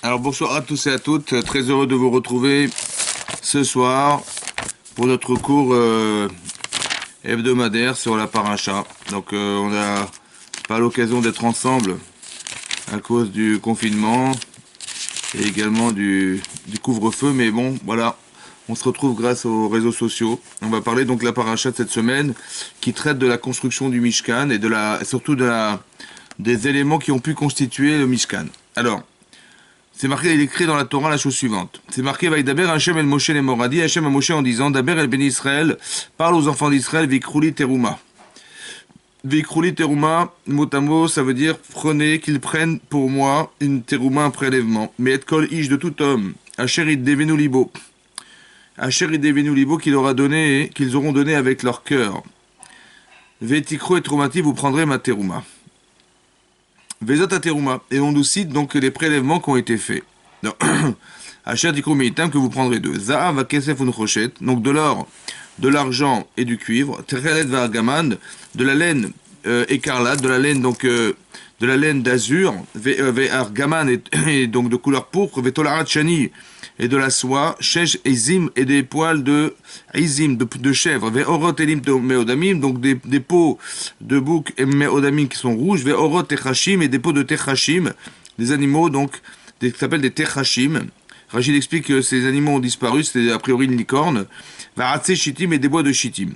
Alors bonsoir à tous et à toutes, très heureux de vous retrouver ce soir pour notre cours hebdomadaire sur la paracha. Donc on n'a pas l'occasion d'être ensemble à cause du confinement et également du couvre-feu, mais bon voilà, on se retrouve grâce aux réseaux sociaux. On va parler donc de la paracha de cette semaine qui traite de la construction du Mishkan et surtout des éléments qui ont pu constituer le Mishkan. Alors, c'est marqué, il est écrit dans la Torah la chose suivante. C'est marqué, Vaïdaber Hachem el Moshe les Moradi, Hachem a Moshe en disant, Daber el Béni Israël, parle aux enfants d'Israël, Vikrouli Teruma. Vikrouli Teruma, mot à mot, ça veut dire, prenez, qu'ils prennent pour moi une Teruma, un prélèvement. Mais et kol ish de tout homme, Hacherid devenu libo. Hacherid devenu libo qu'ils auront donné avec leur cœur. Vetikro et Trumati, vous prendrez ma Teruma. Vezot Teruma. Et on nous cite donc les prélèvements qui ont été faits. Achet Tikro Meitam que vous prendrez deux. Za'av Kesef Unchoshet, donc de l'or, de l'argent et du cuivre. Terelet Vargaman, de la laine écarlate, de la laine donc de la laine d'azur. Vargaman et donc de couleur pourpre. Vetolarat Shani et de la soie. Shesh Ezim et des poils de Ezim de chèvre. Veorot Elim Meodamim, donc des peaux de bouc et Meodamim qui sont rouges. Veorot Techachim et des peaux de Techachim, des animaux donc qui s'appellent des Techachim. Rachid explique que ces animaux ont disparu, c'était a priori une licorne. Varatse Shittim et des bois de Shittim.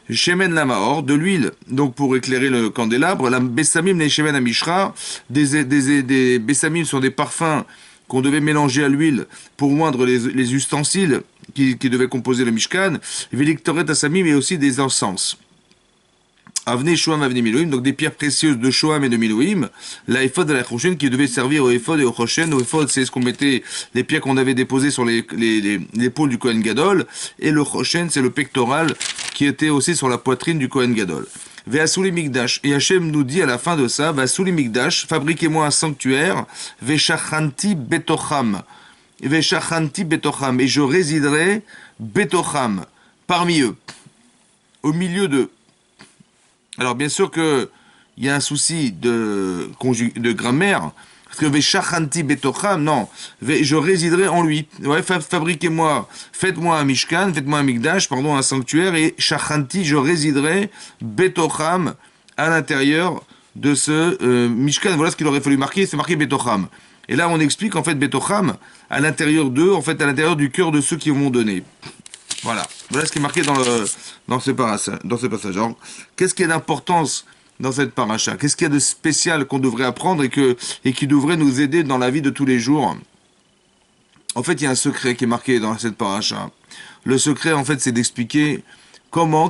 Shemen Lamaor, de l'huile, donc pour éclairer le candélabre. La Bessamim les Shemen Amishra, des Bessamim sont des parfums qu'on devait mélanger à l'huile pour moindre les ustensiles qui devaient composer le Mishkan. Vélictoret Assamim et aussi des encens. Avne Shoam, Avne Miloïm, donc des pierres précieuses de Shoam et de Miloïm. La éphod de la Choshen qui devait servir au éphod et au Choshen. Au éphod, c'est ce qu'on mettait, les pierres qu'on avait déposées sur l'épaule du Kohen Gadol. Et le Choshen, c'est le pectoral qui était aussi sur la poitrine du Kohen Gadol. Ve'asuli Mikdash. Et Hachem nous dit à la fin de ça, Ve'asuli Mikdash, fabriquez-moi un sanctuaire. Ve'shachanti betocham. Ve'shachanti betocham. Et je résiderai betocham, parmi eux, au milieu d'eux. Alors bien sûr que il y a un souci de grammaire, parce que Veshachanti betocham, non, je résiderai en lui. Ouais, fabriquez-moi, faites-moi un mishkan, faites-moi un mikdash, pardon, un sanctuaire, et Shachanti, je résiderai betocham à l'intérieur de ce mishkan. Voilà ce qu'il aurait fallu marquer, c'est marqué betocham. Et là on explique en fait betocham à l'intérieur d'eux, en fait à l'intérieur du cœur de ceux qui vont donner. Voilà ce qui est marqué dans ce passage. Alors, qu'est-ce qu'il y a d'importance dans cette paracha? Qu'est-ce qu'il y a de spécial qu'on devrait apprendre et qui devrait nous aider dans la vie de tous les jours? En fait, il y a un secret qui est marqué dans cette paracha. Le secret, en fait, c'est d'expliquer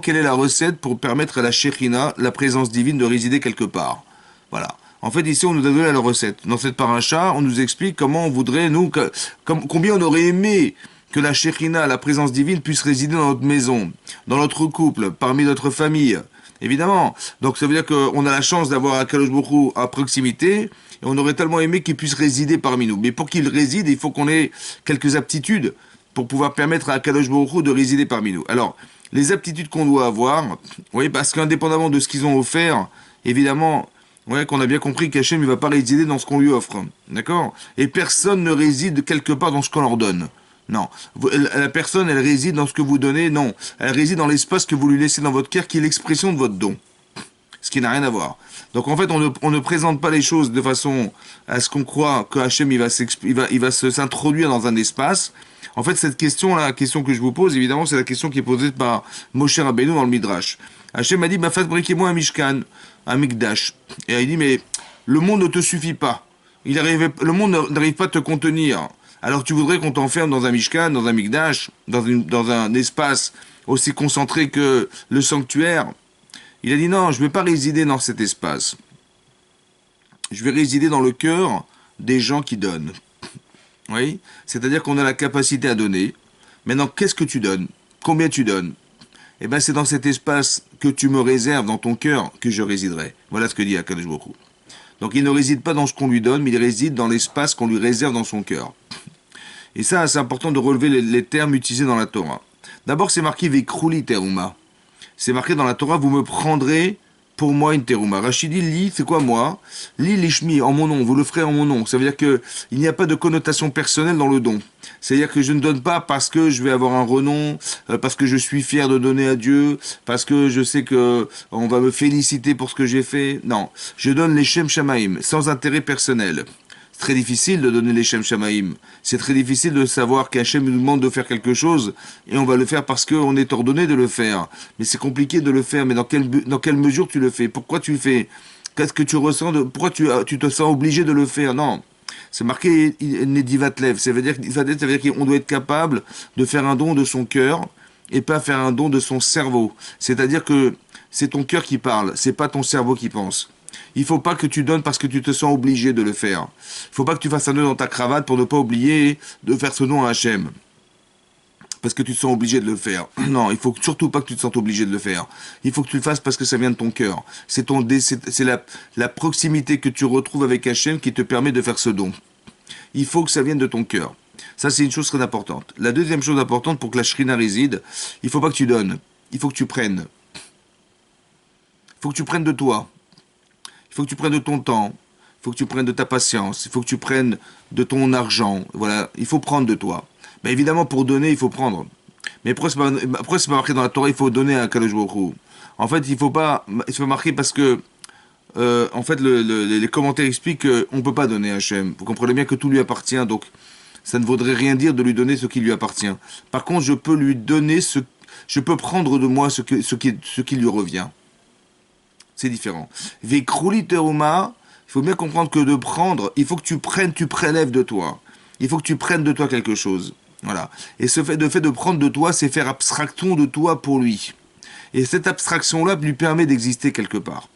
quelle est la recette pour permettre à la Shekhinah, la présence divine, de résider quelque part. Voilà. En fait, ici, on nous a donné la recette. Dans cette paracha, on nous explique comment on voudrait, combien on aurait aimé que la Shekhinah, la présence divine, puisse résider dans notre maison, dans notre couple, parmi notre famille, évidemment. Donc ça veut dire qu'on a la chance d'avoir Akadosh Baruch Hu à proximité, et on aurait tellement aimé qu'il puisse résider parmi nous. Mais pour qu'il réside, il faut qu'on ait quelques aptitudes pour pouvoir permettre à Akadosh Baruch Hu de résider parmi nous. Alors, les aptitudes qu'on doit avoir, oui, parce qu'indépendamment de ce qu'ils ont offert, évidemment, ouais, qu'on a bien compris qu'Hachem ne va pas résider dans ce qu'on lui offre, d'accord? Et personne ne réside quelque part dans ce qu'on leur donne. Non, la personne, elle réside dans ce que vous donnez, non. Elle réside dans l'espace que vous lui laissez dans votre cœur, qui est l'expression de votre don. Ce qui n'a rien à voir. Donc en fait, on ne présente pas les choses de façon à ce qu'on croit que Hachem, il va s'introduire dans un espace. En fait, cette question-là, la question que je vous pose, évidemment, c'est la question qui est posée par Moshe Rabbeinu dans le Midrash. Hachem m'a dit, fabriquez-moi un Mishkan, un Mikdash. Et il dit, mais le monde ne te suffit pas. Le monde n'arrive pas à te contenir. Alors tu voudrais qu'on t'enferme dans un mishkan, dans un mikdash, dans un espace aussi concentré que le sanctuaire? Il a dit non, je ne vais pas résider dans cet espace. Je vais résider dans le cœur des gens qui donnent. Oui, c'est-à-dire qu'on a la capacité à donner. Maintenant, qu'est-ce que tu donnes? Combien tu donnes? Eh bien, c'est dans cet espace que tu me réserves dans ton cœur que je résiderai. Voilà ce que dit Akadosh Baruch Hu. Donc il ne réside pas dans ce qu'on lui donne, mais il réside dans l'espace qu'on lui réserve dans son cœur. Et ça, c'est important de relever les termes utilisés dans la Torah. D'abord, c'est marqué Vekrouli Teruma. C'est marqué dans la Torah, vous me prendrez pour moi une terouma. Rachid dit li, c'est quoi moi? Li lishmi, en mon nom, vous le ferez en mon nom. Ça veut dire que il n'y a pas de connotation personnelle dans le don. C'est-à-dire que je ne donne pas parce que je vais avoir un renom, parce que je suis fier de donner à Dieu, parce que je sais que on va me féliciter pour ce que j'ai fait. Non, je donne les Shem Shamaim, sans intérêt personnel. C'est très difficile de donner les Shem Shamaim. C'est très difficile de savoir qu'Hachem nous demande de faire quelque chose et on va le faire parce qu'on est ordonné de le faire. Mais c'est compliqué de le faire. Mais dans quelle mesure tu le fais? Pourquoi tu le fais? Qu'est-ce que tu ressens pourquoi tu te sens obligé de le faire? Non. C'est marqué Nedivatlev. Ça veut dire qu'on doit être capable de faire un don de son cœur et pas faire un don de son cerveau. C'est-à-dire que c'est ton cœur qui parle, c'est pas ton cerveau qui pense. Il faut pas que tu donnes parce que tu te sens obligé de le faire. Il faut pas que tu fasses un nœud dans ta cravate pour ne pas oublier de faire ce don à Hachem. Parce que tu te sens obligé de le faire. Non, il faut surtout pas que tu te sentes obligé de le faire. Il faut que tu le fasses parce que ça vient de ton cœur. C'est la proximité que tu retrouves avec Hachem qui te permet de faire ce don. Il faut que ça vienne de ton cœur. Ça, c'est une chose très importante. La deuxième chose importante pour que la shrina réside, il faut pas que tu donnes. Il faut que tu prennes. Il faut que tu prennes de toi. Il faut que tu prennes de ton temps. Il faut que tu prennes de ta patience. Il faut que tu prennes de ton argent. Voilà, il faut prendre de toi. Mais évidemment, pour donner, il faut prendre. Mais pourquoi c'est pas marqué dans la Torah, il faut donner à Kadosh Baruch Hu? En fait, il faut pas marquer parce que, en fait, les commentaires expliquent qu'on ne peut pas donner à Hachem. Vous comprenez bien que tout lui appartient, donc ça ne vaudrait rien dire de lui donner ce qui lui appartient. Par contre, je peux lui donner je peux prendre de moi ce qui lui revient. C'est différent. Vekrouli teruma, il faut bien comprendre que de prendre, il faut que tu prélèves de toi. Il faut que tu prennes de toi quelque chose. Voilà. Et ce fait de prendre de toi, c'est faire abstraction de toi pour lui. Et cette abstraction-là lui permet d'exister quelque part.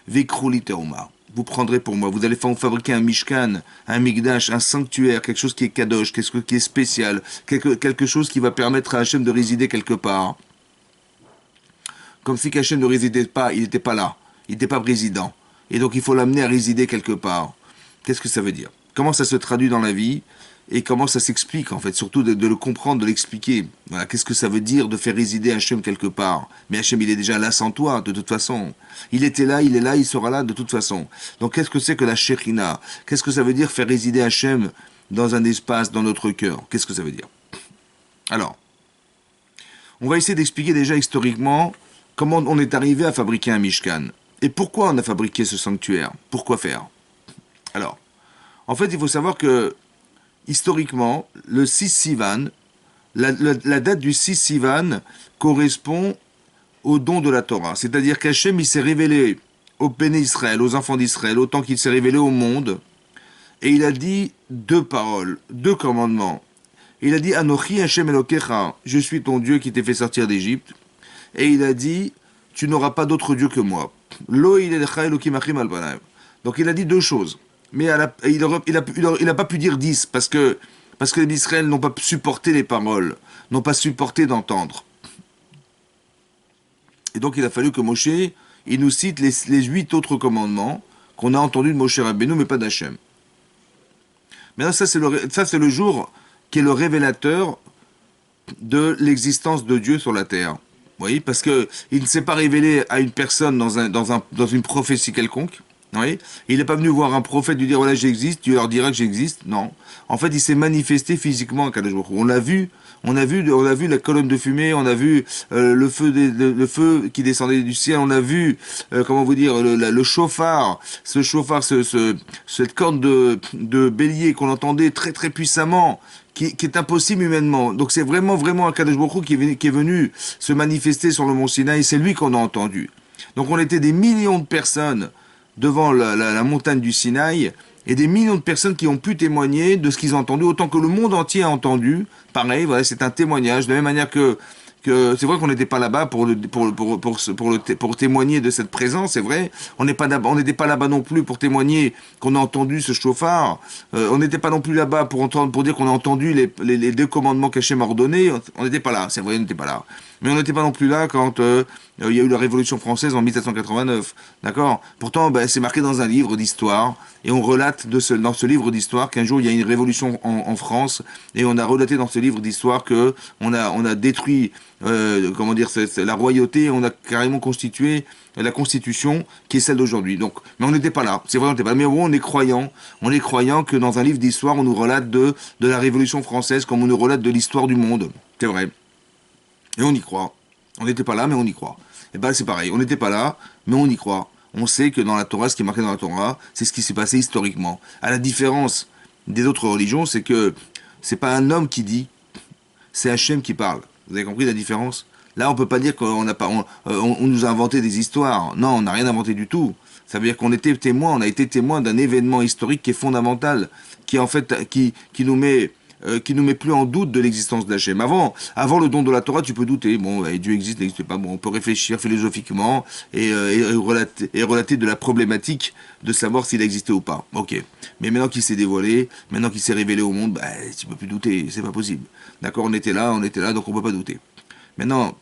Vekrouli teruma. Vous prendrez pour moi. Vous allez fabriquer un mishkan, un migdash, un sanctuaire, quelque chose qui est kadosh, quelque chose qui est spécial, quelque chose qui va permettre à Hachem de résider quelque part. Comme si Hachem ne résidait pas, il n'était pas là, il n'était pas président. Et donc il faut l'amener à résider quelque part. Qu'est-ce que ça veut dire? Comment ça se traduit dans la vie? Et comment ça s'explique en fait? Surtout de le comprendre, de l'expliquer. Voilà, qu'est-ce que ça veut dire de faire résider Hachem quelque part? Mais Hachem il est déjà là sans toi, de toute façon. Il était là, il est là, il sera là de toute façon. Donc qu'est-ce que c'est que la Shekhinah? Qu'est-ce que ça veut dire faire résider Hachem dans un espace, dans notre cœur? Qu'est-ce que ça veut dire? Alors, on va essayer d'expliquer déjà historiquement comment on est arrivé à fabriquer un Mishkan. Et pourquoi on a fabriqué ce sanctuaire? Pourquoi faire? Alors, en fait, il faut savoir que, historiquement, le 6 Sivan, la date du 6 Sivan correspond au don de la Torah. C'est-à-dire qu'Hachem, il s'est révélé au Béné Israël, aux enfants d'Israël, autant qu'il s'est révélé au monde. Et il a dit deux paroles, deux commandements. Il a dit, Anochi Hachem Elokecha, je suis ton Dieu qui t'ai fait sortir d'Égypte. Et il a dit, tu n'auras pas d'autre Dieu que moi. Donc il a dit deux choses. Mais il n'a pas pu dire 10 parce que les Israël n'ont pas supporté les paroles, n'ont pas supporté d'entendre. Et donc il a fallu que Moshe, il nous cite les 8 autres commandements qu'on a entendus de Moshe Rabbeinu, mais pas d'Hachem. Maintenant ça c'est le jour qui est le révélateur de l'existence de Dieu sur la terre. Vous voyez, parce que il ne s'est pas révélé à une personne dans une prophétie quelconque. Oui. Il n'est pas venu voir un prophète lui dire voilà j'existe, tu leur diras que j'existe. Non. En fait, il s'est manifesté physiquement à Kadosh Baruch Hu. On a vu la colonne de fumée, on a vu le feu qui descendait du ciel, on a vu comment vous dire le chauffard, cette corne de bélier qu'on entendait très très puissamment. Qui est impossible humainement. Donc c'est vraiment un Kadosh Baruch Hu qui est venu se manifester sur le mont Sinaï, c'est lui qu'on a entendu. Donc on était des millions de personnes devant la montagne du Sinaï, et des millions de personnes qui ont pu témoigner de ce qu'ils ont entendu, autant que le monde entier a entendu. Pareil, voilà, c'est un témoignage, de la même manière que c'est vrai qu'on n'était pas là-bas pour témoigner de cette présence, c'est vrai. On n'était pas là-bas non plus pour témoigner qu'on a entendu ce chauffard. On n'était pas non plus là-bas pour dire qu'on a entendu les deux commandements qu'Hachem m'a ordonnés. On n'était pas là, c'est vrai, on n'était pas là. Mais on n'était pas non plus là quand il y a eu la Révolution française en 1789, d'accord? Pourtant, c'est marqué dans un livre d'histoire, et on relate dans ce livre d'histoire qu'un jour il y a une révolution en France, et on a relaté dans ce livre d'histoire que on a détruit comment dire, c'est la royauté, on a carrément constitué la constitution qui est celle d'aujourd'hui. Donc, mais on n'était pas là, c'est vrai, on n'était pas là. Mais bon, on est croyant que dans un livre d'histoire, on nous relate de la Révolution française comme on nous relate de l'histoire du monde. C'est vrai. Et on y croit. On n'était pas là, mais on y croit. Et ben c'est pareil, on n'était pas là, mais on y croit. On sait que dans la Torah, ce qui est marqué dans la Torah, c'est ce qui s'est passé historiquement. À la différence des autres religions, c'est que c'est pas un homme qui dit, c'est Hachem qui parle. Vous avez compris la différence? Là, on peut pas dire qu'on n'a pas, on nous a inventé des histoires. Non, on n'a rien inventé du tout. Ça veut dire qu'on était témoin, on a été témoin d'un événement historique qui est fondamental, qui en fait, qui nous met plus en doute de l'existence d'Hachem. Avant le don de la Torah, tu peux douter. Bon, Dieu existe, n'existe pas. Bon, on peut réfléchir philosophiquement et relater de la problématique de savoir s'il a existé ou pas. Ok. Mais maintenant qu'il s'est dévoilé, maintenant qu'il s'est révélé au monde, bah, tu peux plus douter. C'est pas possible. D'accord, on était là, donc on peut pas douter. Maintenant,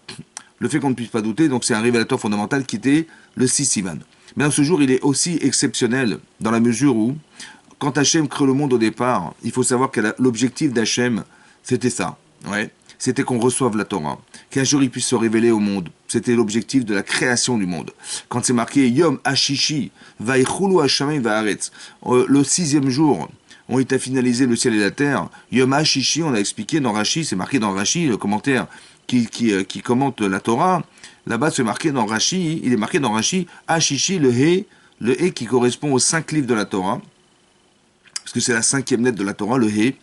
le fait qu'on ne puisse pas douter, donc c'est un révélateur fondamental qui était le 6 Sivan. Maintenant, ce jour, il est aussi exceptionnel dans la mesure où quand Hachem crée le monde au départ, il faut savoir que l'objectif d'Hachem, c'était ça. Ouais. C'était qu'on reçoive la Torah. Qu'un jour il puisse se révéler au monde. C'était l'objectif de la création du monde. Quand c'est marqué Yom Hashishi, Vaichulu Hashamayim Vaaretz, le 6e jour, ont été finalisés le ciel et la terre. Yom Hashishi, on a expliqué dans Rashi, c'est marqué dans Rashi, le commentaire qui commente la Torah. Là-bas, c'est marqué dans Rashi, il est marqué dans Rashi, Hashishi, le He qui correspond aux 5 livres de la Torah. Parce que c'est la 5e lettre de la Torah, le He.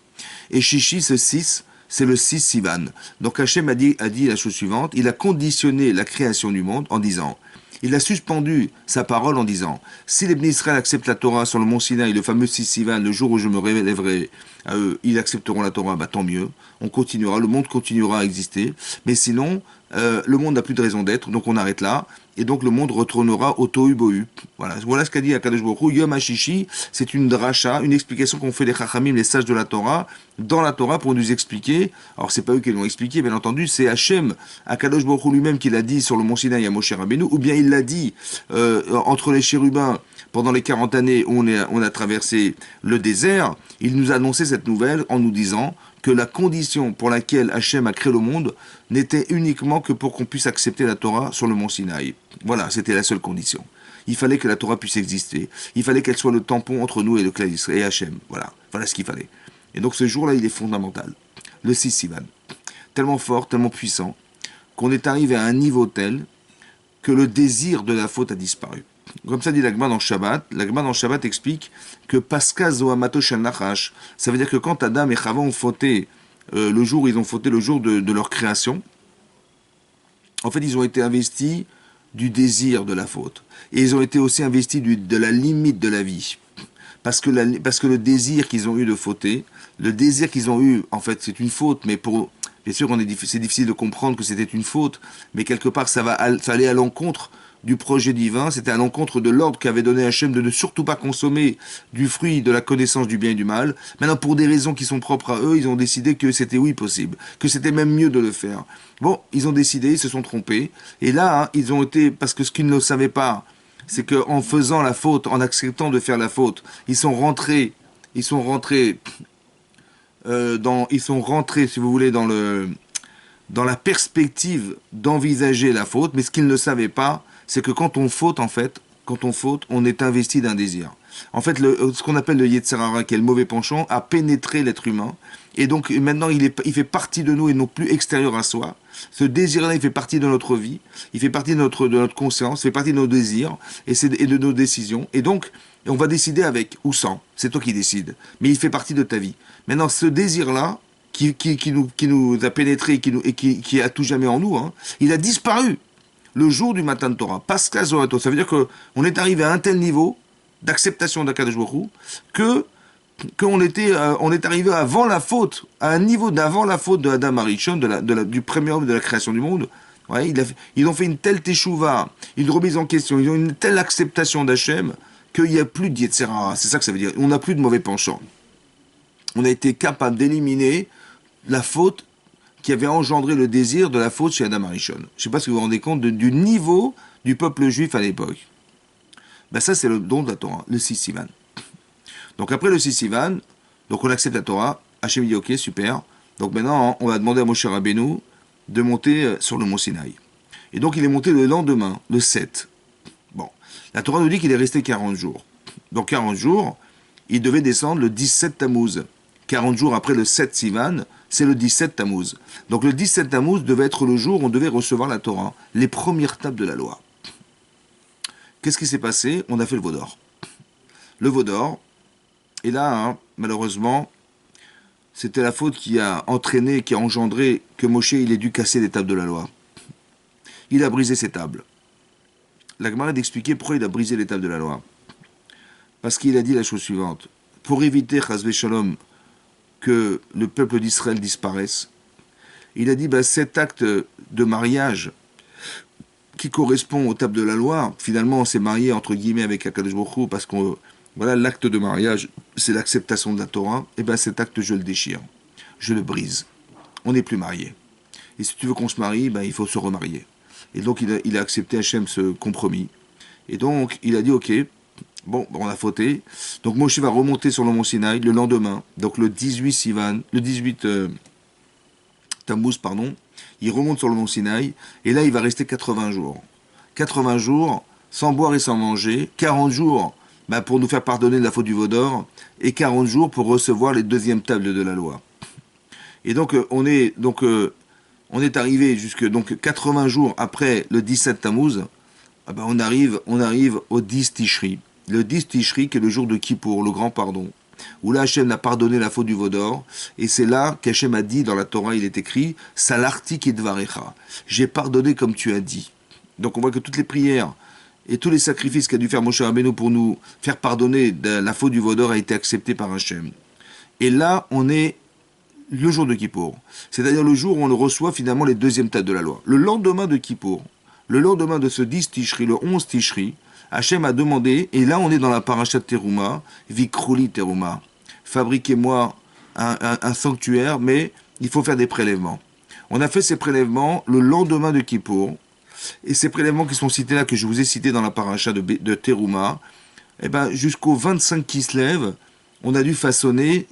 Et Shishi, ce 6, c'est le 6 Sivan. Donc Hachem a dit la chose suivante, il a conditionné la création du monde en disant, il a suspendu sa parole en disant, si les Bnei Israël acceptent la Torah sur le mont Sinaï, le fameux 6 Sivan, le jour où je me révélerai à eux, ils accepteront la Torah, bah tant mieux, on continuera, le monde continuera à exister, mais sinon, le monde n'a plus de raison d'être, donc on arrête là, et donc le monde retournera au Tohu Bohu. Voilà ce qu'a dit Akadosh Baruch Hu. Yom HaShishi, c'est une dracha, une explication qu'ont fait les Chachamim, les sages de la Torah, dans la Torah pour nous expliquer. Alors c'est pas eux qui l'ont expliqué, bien entendu, c'est Hachem, Akadosh Baruch Hu lui-même qui l'a dit sur le mont Sinaï à Moshe Rabbeinu, ou bien il l'a dit entre les chérubins pendant les 40 années où on a traversé le désert. Il nous a annoncé cette nouvelle en nous disant que la condition pour laquelle Hachem a créé le monde n'était uniquement que pour qu'on puisse accepter la Torah sur le mont Sinaï. Voilà, c'était la seule condition. Il fallait que la Torah puisse exister. Il fallait qu'elle soit le tampon entre nous et le clan d'Israël et Hachem. Voilà ce qu'il fallait. Et donc ce jour-là, il est fondamental. Le 6 Sivan. Tellement fort, tellement puissant, qu'on est arrivé à un niveau tel que le désir de la faute a disparu. Comme ça dit l'Agma dans Shabbat. L'Agma dans Shabbat explique que Pascha Zohamato Shel Nachash, ça veut dire que quand Adam et Chava ont fauté, ils ont fauté le jour de leur création, en fait, ils ont été investis du désir de la faute. Et ils ont été aussi investis de la limite de la vie. Parce que le désir qu'ils ont eu de fauter, le désir qu'ils ont eu, en fait, c'est une faute, mais bien sûr, c'est difficile de comprendre que c'était une faute, mais quelque part, ça allait à l'encontre du projet divin, c'était à l'encontre de l'ordre qu'avait donné Hachem de ne surtout pas consommer du fruit de la connaissance du bien et du mal. Maintenant, pour des raisons qui sont propres à eux, ils ont décidé que c'était oui possible, que c'était même mieux de le faire. Bon, ils ont décidé, ils se sont trompés, et là, ils ont été, parce que ce qu'ils ne savaient pas, c'est qu'en faisant la faute, en acceptant de faire la faute, ils sont rentrés, si vous voulez, dans la perspective d'envisager la faute, mais ce qu'ils ne savaient pas, c'est que quand on faute, on est investi d'un désir. En fait, ce qu'on appelle le Yetzer Hara, qui est le mauvais penchant, a pénétré l'être humain, et donc maintenant il fait partie de nous et non plus extérieur à soi. Ce désir-là, il fait partie de notre vie, il fait partie de notre conscience, il fait partie de nos désirs et de nos décisions, et donc on va décider avec ou sans, c'est toi qui décides, mais il fait partie de ta vie. Maintenant, ce désir-là, qui nous a pénétré et qui est à tout jamais en nous, hein, il a disparu le jour du matin de Torah. Pascha Zohato, ça veut dire qu'on est arrivé à un tel niveau d'acceptation d'Akadosh Baruch Hu qu'on est arrivé avant la faute, à un niveau d'avant la faute de Adam Arishon, du premier homme de la création du monde. Ouais, ils ont fait une telle teshuva, une remise en question, ils ont une telle acceptation d'Hachem qu'il n'y a plus de Yetzer Hara. C'est ça que ça veut dire. On n'a plus de mauvais penchant. On a été capable d'éliminer la faute qui avait engendré le désir de la faute chez Adam Arishon. Je ne sais pas si vous vous rendez compte du niveau du peuple juif à l'époque. Ben ça, c'est le don de la Torah, le 6 Sivan. Donc après le 6 Sivan, donc on accepte la Torah, Hachem dit ok, super. Donc maintenant, on va demander à Moshe Rabbeinu de monter sur le mont Sinaï. Et donc il est monté le lendemain, le 7. Bon, la Torah nous dit qu'il est resté 40 jours. Donc 40 jours, il devait descendre le 17 Tammuz. 40 jours après le 7 Sivan, c'est le 17 Tammuz. Donc le 17 Tammuz devait être le jour où on devait recevoir la Torah, les premières tables de la loi. Qu'est-ce qui s'est passé? On a fait le veau d'or. Le veau d'or, et là, hein, malheureusement, c'était la faute qui a entraîné, qui a engendré que Moshe il ait dû casser les tables de la loi. Il a brisé ces tables. La Gemara d'expliquer pourquoi il a brisé les tables de la loi. Parce qu'il a dit la chose suivante. Pour éviter, chas v'shalom, que le peuple d'Israël disparaisse, il a dit, cet acte de mariage qui correspond aux tables de la loi, finalement on s'est marié entre guillemets avec Akadosh Baruch Hu, parce que voilà, l'acte de mariage, c'est l'acceptation de la Torah, et cet acte je le déchire, je le brise. On n'est plus marié. Et si tu veux qu'on se marie, il faut se remarier. Et donc il a accepté Hachem ce compromis. Et donc il a dit ok, bon, on a fauté. Donc Moshe va remonter sur le mont Sinaï le lendemain, donc le 18 Sivan, le 18 Tammuz, pardon. Il remonte sur le mont Sinaï, et là il va rester 80 jours. 80 jours, sans boire et sans manger, 40 jours pour nous faire pardonner de la faute du veau d'or, et 40 jours pour recevoir les deuxièmes tables de la loi. Et donc on est arrivé jusque 80 jours après le 17 Tammuz, on arrive au 10 Tishri. Le 10 Tishri qui est le jour de Kippour, le grand pardon, où là Hachem a pardonné la faute du veau d'or, et c'est là qu'Hachem a dit dans la Torah, il est écrit Salarti kidvarecha, j'ai pardonné comme tu as dit. Donc on voit que toutes les prières et tous les sacrifices qu'a dû faire Moshe Rabbeinu pour nous faire pardonner de la faute du veau d'or a été accepté par Hachem. Et là on est le jour de Kippour, c'est-à-dire le jour où on reçoit finalement les deuxièmes tables de la loi. Le lendemain de Kippour, le lendemain de ce 10 Tishri, le 11 Tishri, Hachem a demandé, et là on est dans la paracha de Teruma, Vikrouli Teruma, fabriquez-moi un sanctuaire, mais il faut faire des prélèvements. On a fait ces prélèvements le lendemain de Kippour, et ces prélèvements qui sont cités là, que je vous ai cités dans la paracha de Teruma, jusqu'au 25 Kislev, on a dû façonner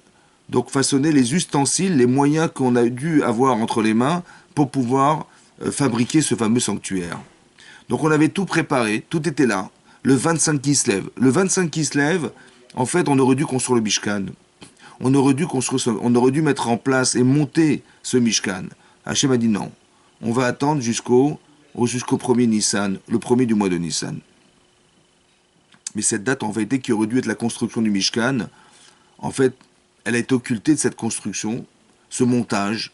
les ustensiles, les moyens qu'on a dû avoir entre les mains pour pouvoir fabriquer ce fameux sanctuaire. Donc on avait tout préparé, tout était là. Le 25 Kislev. Le 25 Kislev, en fait, on aurait dû construire le Mishkan. On aurait dû mettre en place et monter ce Mishkan. Hachem a dit non. On va attendre jusqu'au 1er Nissan, le premier du mois de Nissan. Mais cette date, en vérité, qui aurait dû être la construction du Mishkan, en fait, elle a été occultée de cette construction, ce montage.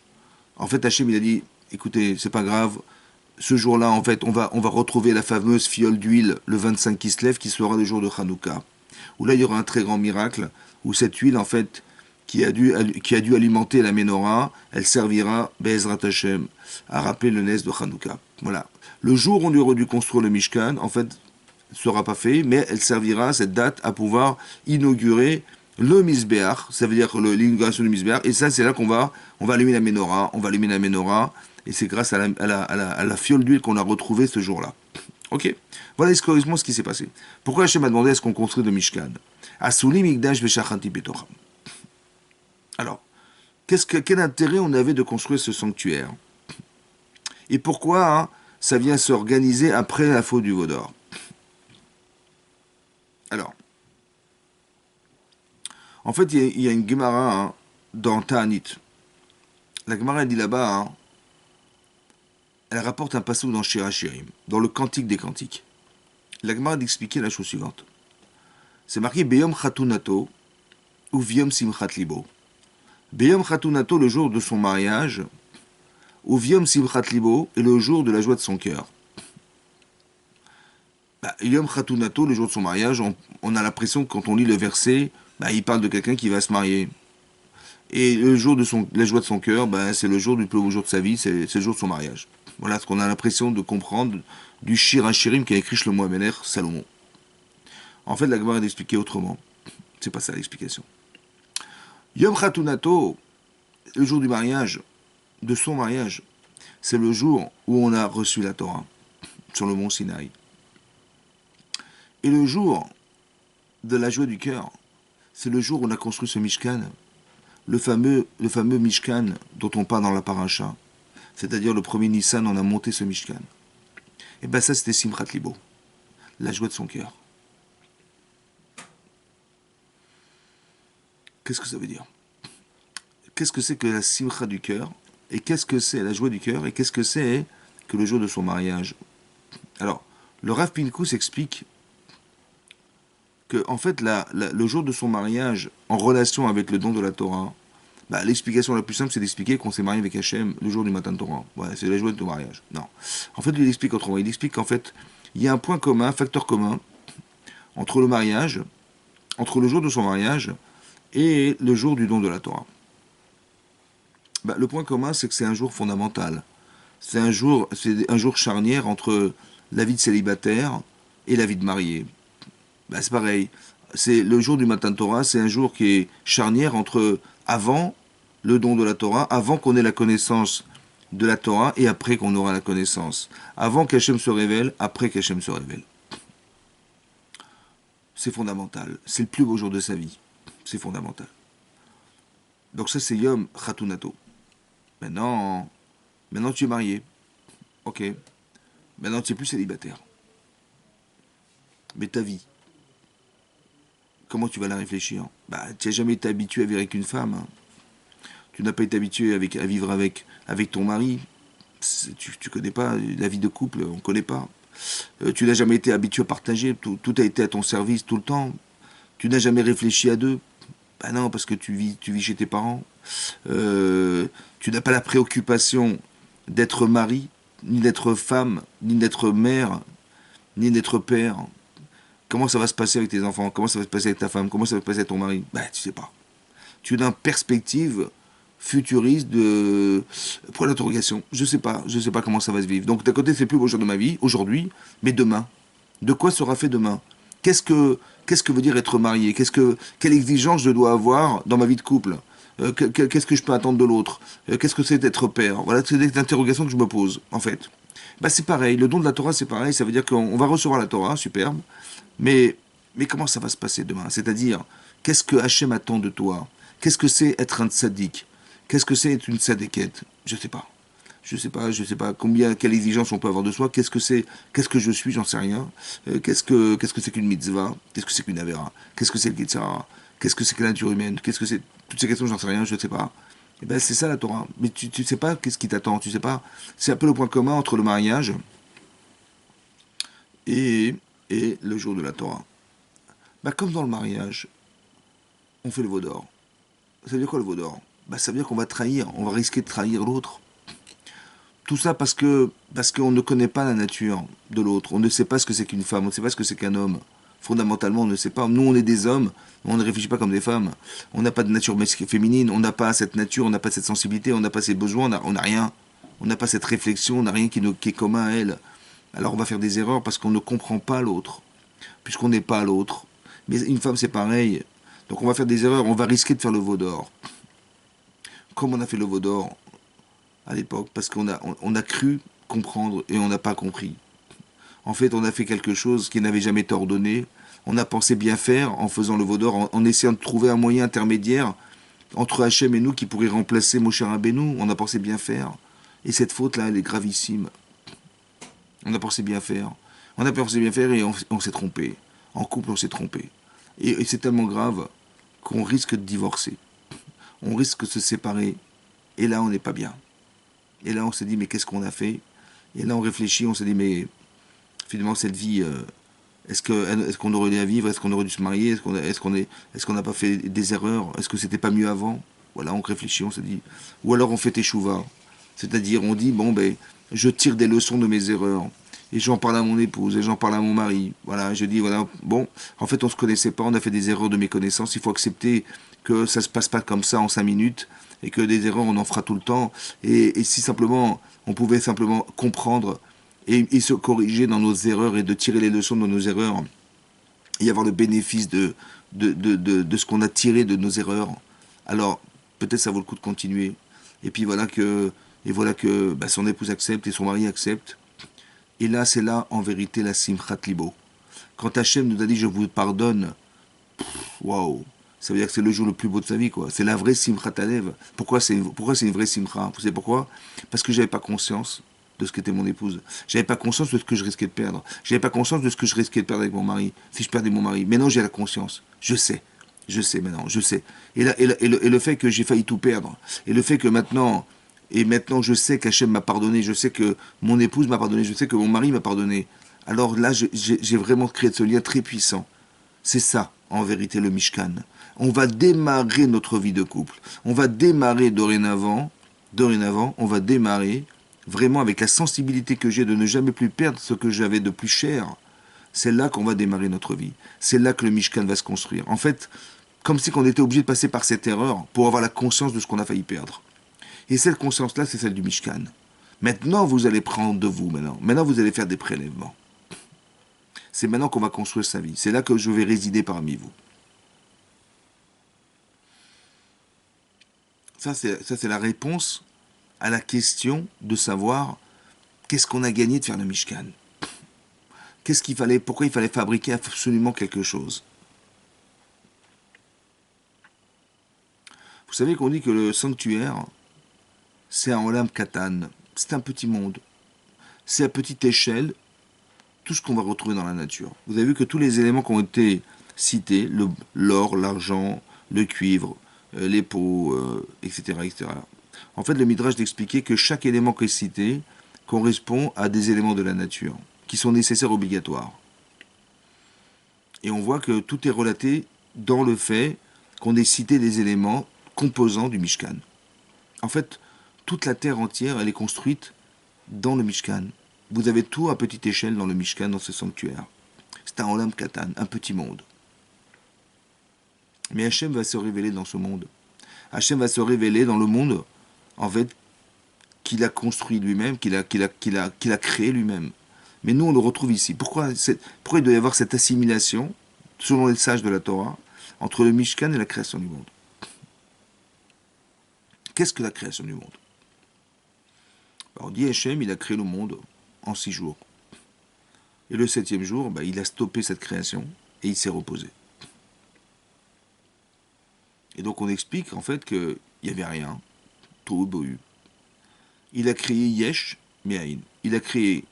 En fait, Hachem, il a dit, écoutez, c'est pas grave, ce jour-là, en fait, on va retrouver la fameuse fiole d'huile, le 25 Kislev, qui sera le jour de Hanouka. Où là, il y aura un très grand miracle, où cette huile, en fait, qui a dû alimenter la menorah, elle servira, Be'ezrat Hashem, à rappeler le Nes de Hanouka. Voilà. Le jour où on aurait dû construire le Mishkan, en fait, ne sera pas fait, mais elle servira, cette date, à pouvoir inaugurer le Mizbeach, ça veut dire l'inauguration du Mizbeach, et ça, c'est là qu'on va allumer la menorah, et c'est grâce à la fiole d'huile qu'on a retrouvée ce jour-là. Ok. Voilà historiquement ce qui s'est passé. Pourquoi Hachem a demandé à ce qu'on construise le Mishkan? Asuli Mikdash Veshachanti Betocham. Alors, quel intérêt on avait de construire ce sanctuaire? Et pourquoi ça vient s'organiser après la faute du veau d'or? Alors, en fait, il y a une Gemara dans Ta'anit. La Gemara dit là-bas, elle rapporte un passage dans Shir HaShirim, dans le Cantique des Cantiques. La Gemara d'expliquer la chose suivante. C'est marqué Beyom Chatunato ou Viom Simchat Libo. Beyom Chatunato, le jour de son mariage, ou Viom Simchat Libo, est le jour de la joie de son cœur. Yom Chatunato, le jour de son mariage, on a l'impression que quand on lit le verset, il parle de quelqu'un qui va se marier. Et le jour de la joie de son cœur, c'est le jour du plus beau jour de sa vie, c'est le jour de son mariage. Voilà ce qu'on a l'impression de comprendre du Shir HaShirim qu'a écrit Shlomo HaMelech, Salomon. En fait, la Gemara est expliquée autrement. C'est pas ça l'explication. Yom Chatunato, le jour du mariage, de son mariage, c'est le jour où on a reçu la Torah, sur le mont Sinaï. Et le jour de la joie du cœur, c'est le jour où on a construit ce Mishkan, le fameux Mishkan dont on parle dans la paracha. c'est-à-dire le premier Nissan, on a monté ce Mishkan. Et ben ça, c'était Simchat Libo, la joie de son cœur. Qu'est-ce que ça veut dire? Qu'est-ce que c'est que la Simcha du cœur? Et qu'est-ce que c'est la joie du cœur? Et qu'est-ce que c'est que le jour de son mariage? Alors, le Rav Pinkus explique que, en fait, le jour de son mariage, en relation avec le don de la Torah, bah, l'explication la plus simple, c'est d'expliquer qu'on s'est marié avec Hachem le jour du matin de Torah. Voilà, c'est la joie de ton mariage. Non. En fait, lui, il explique autrement. Il explique qu'en fait, il y a un point commun, un facteur commun, entre le mariage, entre le jour de son mariage et le jour du don de la Torah. Bah, le point commun, c'est que c'est un jour fondamental. C'est un jour charnière entre la vie de célibataire et la vie de marié. Bah, c'est pareil. C'est le jour du matin de Torah, c'est un jour qui est charnière entre avant le don de la Torah, avant qu'on ait la connaissance de la Torah et après qu'on aura la connaissance. Avant qu'Hachem se révèle, après qu'Hachem se révèle. C'est fondamental. C'est le plus beau jour de sa vie. C'est fondamental. Donc ça, c'est Yom Khatunato. Maintenant, tu es marié. Ok. Maintenant, tu n'es plus célibataire. Mais ta vie, comment tu vas la réfléchir? Bah, tu n'as jamais été habitué à vivre avec une femme. Hein. Tu n'as pas été habitué à vivre avec ton mari. Tu ne connais pas la vie de couple, on ne connaît pas. Tu n'as jamais été habitué à partager. Tout a été à ton service tout le temps. Tu n'as jamais réfléchi à deux. Bah non, parce que tu vis chez tes parents. Tu n'as pas la préoccupation d'être mari, ni d'être femme, ni d'être mère, ni d'être père. Comment ça va se passer avec tes enfants? Comment ça va se passer avec ta femme? Comment ça va se passer avec ton mari? Bah, tu sais pas. Tu es dans une perspective futuriste de point d'interrogation. Je sais pas comment ça va se vivre. Donc d'un côté, c'est plus beau jour de ma vie, aujourd'hui, mais demain. De quoi sera fait demain? Qu'est-ce que veut dire être marié? Quelle exigence je dois avoir dans ma vie de couple? Qu'est-ce que je peux attendre de l'autre? Qu'est-ce que c'est d'être père? Voilà, c'est des interrogations que je me pose, en fait. Bah, c'est pareil, le don de la Torah, c'est pareil, ça veut dire qu'on va recevoir la Torah, superbe, mais comment ça va se passer demain? C'est-à-dire, qu'est-ce que Hachem attend de toi? Qu'est-ce que c'est être un tzaddik? Qu'est-ce que c'est être une tzadékette? Je sais pas. Je sais pas quelle exigence on peut avoir de soi. Qu'est-ce que je suis? J'en sais rien. Qu'est-ce que c'est qu'une mitzvah? Qu'est-ce que c'est qu'une avera? Qu'est-ce que c'est le Yitzhara? Qu'est-ce que c'est que la nature humaine? Qu'est-ce que c'est? Toutes ces questions, j'en sais rien, je ne sais pas. Et ben c'est ça la Torah. Mais tu sais pas qu'est-ce qui t'attend, tu sais pas. C'est un peu le point commun entre le mariage et, et le jour de la Torah. Bah, comme dans le mariage, on fait le veau d'or. Ça veut dire quoi le veau d'or? Bah, ça veut dire qu'on va trahir, on va risquer de trahir l'autre. Tout ça parce qu'on ne connaît pas la nature de l'autre. On ne sait pas ce que c'est qu'une femme, on ne sait pas ce que c'est qu'un homme. Fondamentalement, on ne sait pas. Nous, on est des hommes, on ne réfléchit pas comme des femmes. On n'a pas de nature féminine, on n'a pas cette nature, on n'a pas cette sensibilité, on n'a pas ces besoins, on n'a rien. On n'a pas cette réflexion, on n'a rien qui est commun à elle. Alors on va faire des erreurs parce qu'on ne comprend pas l'autre, puisqu'on n'est pas l'autre. Mais une femme, c'est pareil. Donc on va faire des erreurs, on va risquer de faire le veau d'or. Comme on a fait le veau d'or à l'époque, parce on a cru comprendre et on n'a pas compris. En fait, on a fait quelque chose qui n'avait jamais été ordonné. On a pensé bien faire en faisant le veau d'or, en essayant de trouver un moyen intermédiaire entre Hachem et nous qui pourrait remplacer Moshe Rabbeinu. On a pensé bien faire. Et cette faute-là, elle est gravissime. On a pensé bien faire. On a pensé bien faire et on s'est trompé. En couple, on s'est trompé. Et c'est tellement grave qu'on risque de divorcer. On risque de se séparer. Et là, on n'est pas bien. Et là, on s'est dit, mais qu'est-ce qu'on a fait? Et là, on réfléchit, on s'est dit, mais finalement, cette vie, est-ce qu'on aurait dû la vivre? Est-ce qu'on aurait dû se marier? Est-ce qu'on n'a pas fait des erreurs? Est-ce que c'était pas mieux avant? Voilà, on réfléchit, on s'est dit. Ou alors on fait teshuva. C'est-à-dire, on dit, bon, ben, je tire des leçons de mes erreurs. Et j'en parle à mon épouse, et j'en parle à mon mari. Voilà, je dis, voilà, bon, en fait, on se connaissait pas, on a fait des erreurs de méconnaissance. Il faut accepter que ça se passe pas comme ça en 5 minutes, et que des erreurs, on en fera tout le temps. Et si simplement, on pouvait simplement comprendre et se corriger dans nos erreurs et de tirer les leçons de nos erreurs, et avoir le bénéfice de ce qu'on a tiré de nos erreurs, alors peut-être ça vaut le coup de continuer. Et puis voilà que bah, son épouse accepte et son mari accepte. Et là, c'est là, en vérité, la Simchat Libo. Quand Hachem nous a dit, je vous pardonne, waouh, Ça veut dire que c'est le jour le plus beau de sa vie, quoi. C'est la vraie Simchat Alev. Pourquoi c'est une vraie Simcha? Vous savez pourquoi? Parce que j'avais pas conscience de ce qu'était mon épouse. J'avais pas conscience de ce que je risquais de perdre. J'avais pas conscience de ce que je risquais de perdre avec mon mari, si je perdais mon mari. Maintenant, j'ai la conscience. Je sais. Je sais maintenant, je sais. Et le fait que j'ai failli tout perdre, et le fait que maintenant je sais qu'Hachem m'a pardonné, je sais que mon épouse m'a pardonné, je sais que mon mari m'a pardonné. Alors là, j'ai vraiment créé ce lien très puissant. C'est ça, en vérité, le Mishkan. On va démarrer notre vie de couple. On va démarrer dorénavant, on va démarrer vraiment avec la sensibilité que j'ai de ne jamais plus perdre ce que j'avais de plus cher. C'est là qu'on va démarrer notre vie. C'est là que le Mishkan va se construire. En fait, comme si on était obligé de passer par cette erreur pour avoir la conscience de ce qu'on a failli perdre. Et cette conscience-là, c'est celle du Mishkan. Maintenant, vous allez prendre de vous, maintenant. Maintenant, vous allez faire des prélèvements. C'est maintenant qu'on va construire sa vie. C'est là que je vais résider parmi vous. Ça, c'est la réponse à la question de savoir qu'est-ce qu'on a gagné de faire le Mishkan. Pourquoi il fallait fabriquer absolument quelque chose. Vous savez qu'on dit que le sanctuaire, c'est un olam katan, c'est un petit monde. C'est à petite échelle tout ce qu'on va retrouver dans la nature. Vous avez vu que tous les éléments qui ont été cités, l'or, l'argent, le cuivre, les peaux, etc., etc. En fait, le Midrash d'expliquer que chaque élément qui est cité correspond à des éléments de la nature, qui sont nécessaires, obligatoires. Et on voit que tout est relaté dans le fait qu'on ait cité des éléments composants du Mishkan. En fait, toute la terre entière, elle est construite dans le Mishkan. Vous avez tout à petite échelle dans le Mishkan, dans ce sanctuaire. C'est un olam katan, un petit monde. Mais Hachem va se révéler dans ce monde. Hachem va se révéler dans le monde, en fait, qu'il a construit lui-même, qu'il a créé lui-même. Mais nous, on le retrouve ici. Pourquoi il doit y avoir cette assimilation, selon les sages de la Torah, entre le Mishkan et la création du monde? Qu'est-ce que la création du monde? On dit Hachem, il a créé le monde en 6 jours. Et le 7e jour, il a stoppé cette création et il s'est reposé. Et donc on explique en fait qu'il n'y avait rien, tout bohu. Il a créé Yesh Me'ain. Il a créé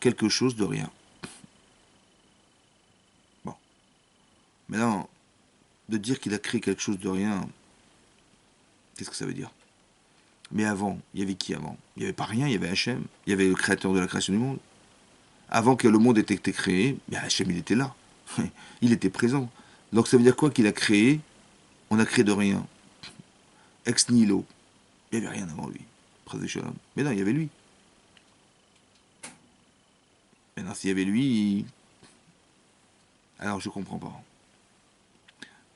quelque chose de rien. Bon. Maintenant, de dire qu'il a créé quelque chose de rien, qu'est-ce que ça veut dire? Mais avant, il y avait qui avant? Il n'y avait pas rien, il y avait Hachem. Il y avait le créateur de la création du monde. Avant que le monde ait été créé, Hachem il était là. Il était présent. Donc ça veut dire quoi qu'il a créé? On a créé de rien. Ex nihilo. Il n'y avait rien avant lui. Mais non, il y avait lui. Maintenant, s'il y avait lui, alors je comprends pas.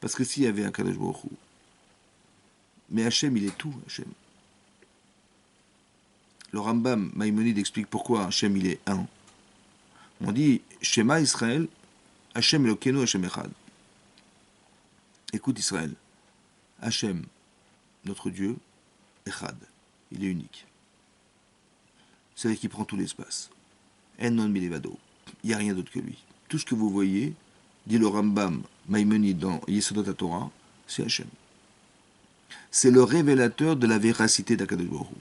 Parce que s'il y avait un Kadosh Baruch Hu, mais Hachem, il est tout, Hachem. Le Rambam Maïmonide explique pourquoi Hachem, il est un. On dit, Shema Israël, Hachem Elokeinu, Hachem Echad. Écoute Israël, Hachem, notre Dieu, Echad, il est unique. C'est-à-dire qu'il prend tout l'espace. En non milevado. Il n'y a rien d'autre que lui. Tout ce que vous voyez, dit le Rambam Maïmonide dans Yesodot HaTorah, c'est Hachem. C'est le révélateur de la véracité d'Akadosh Baruch Hu.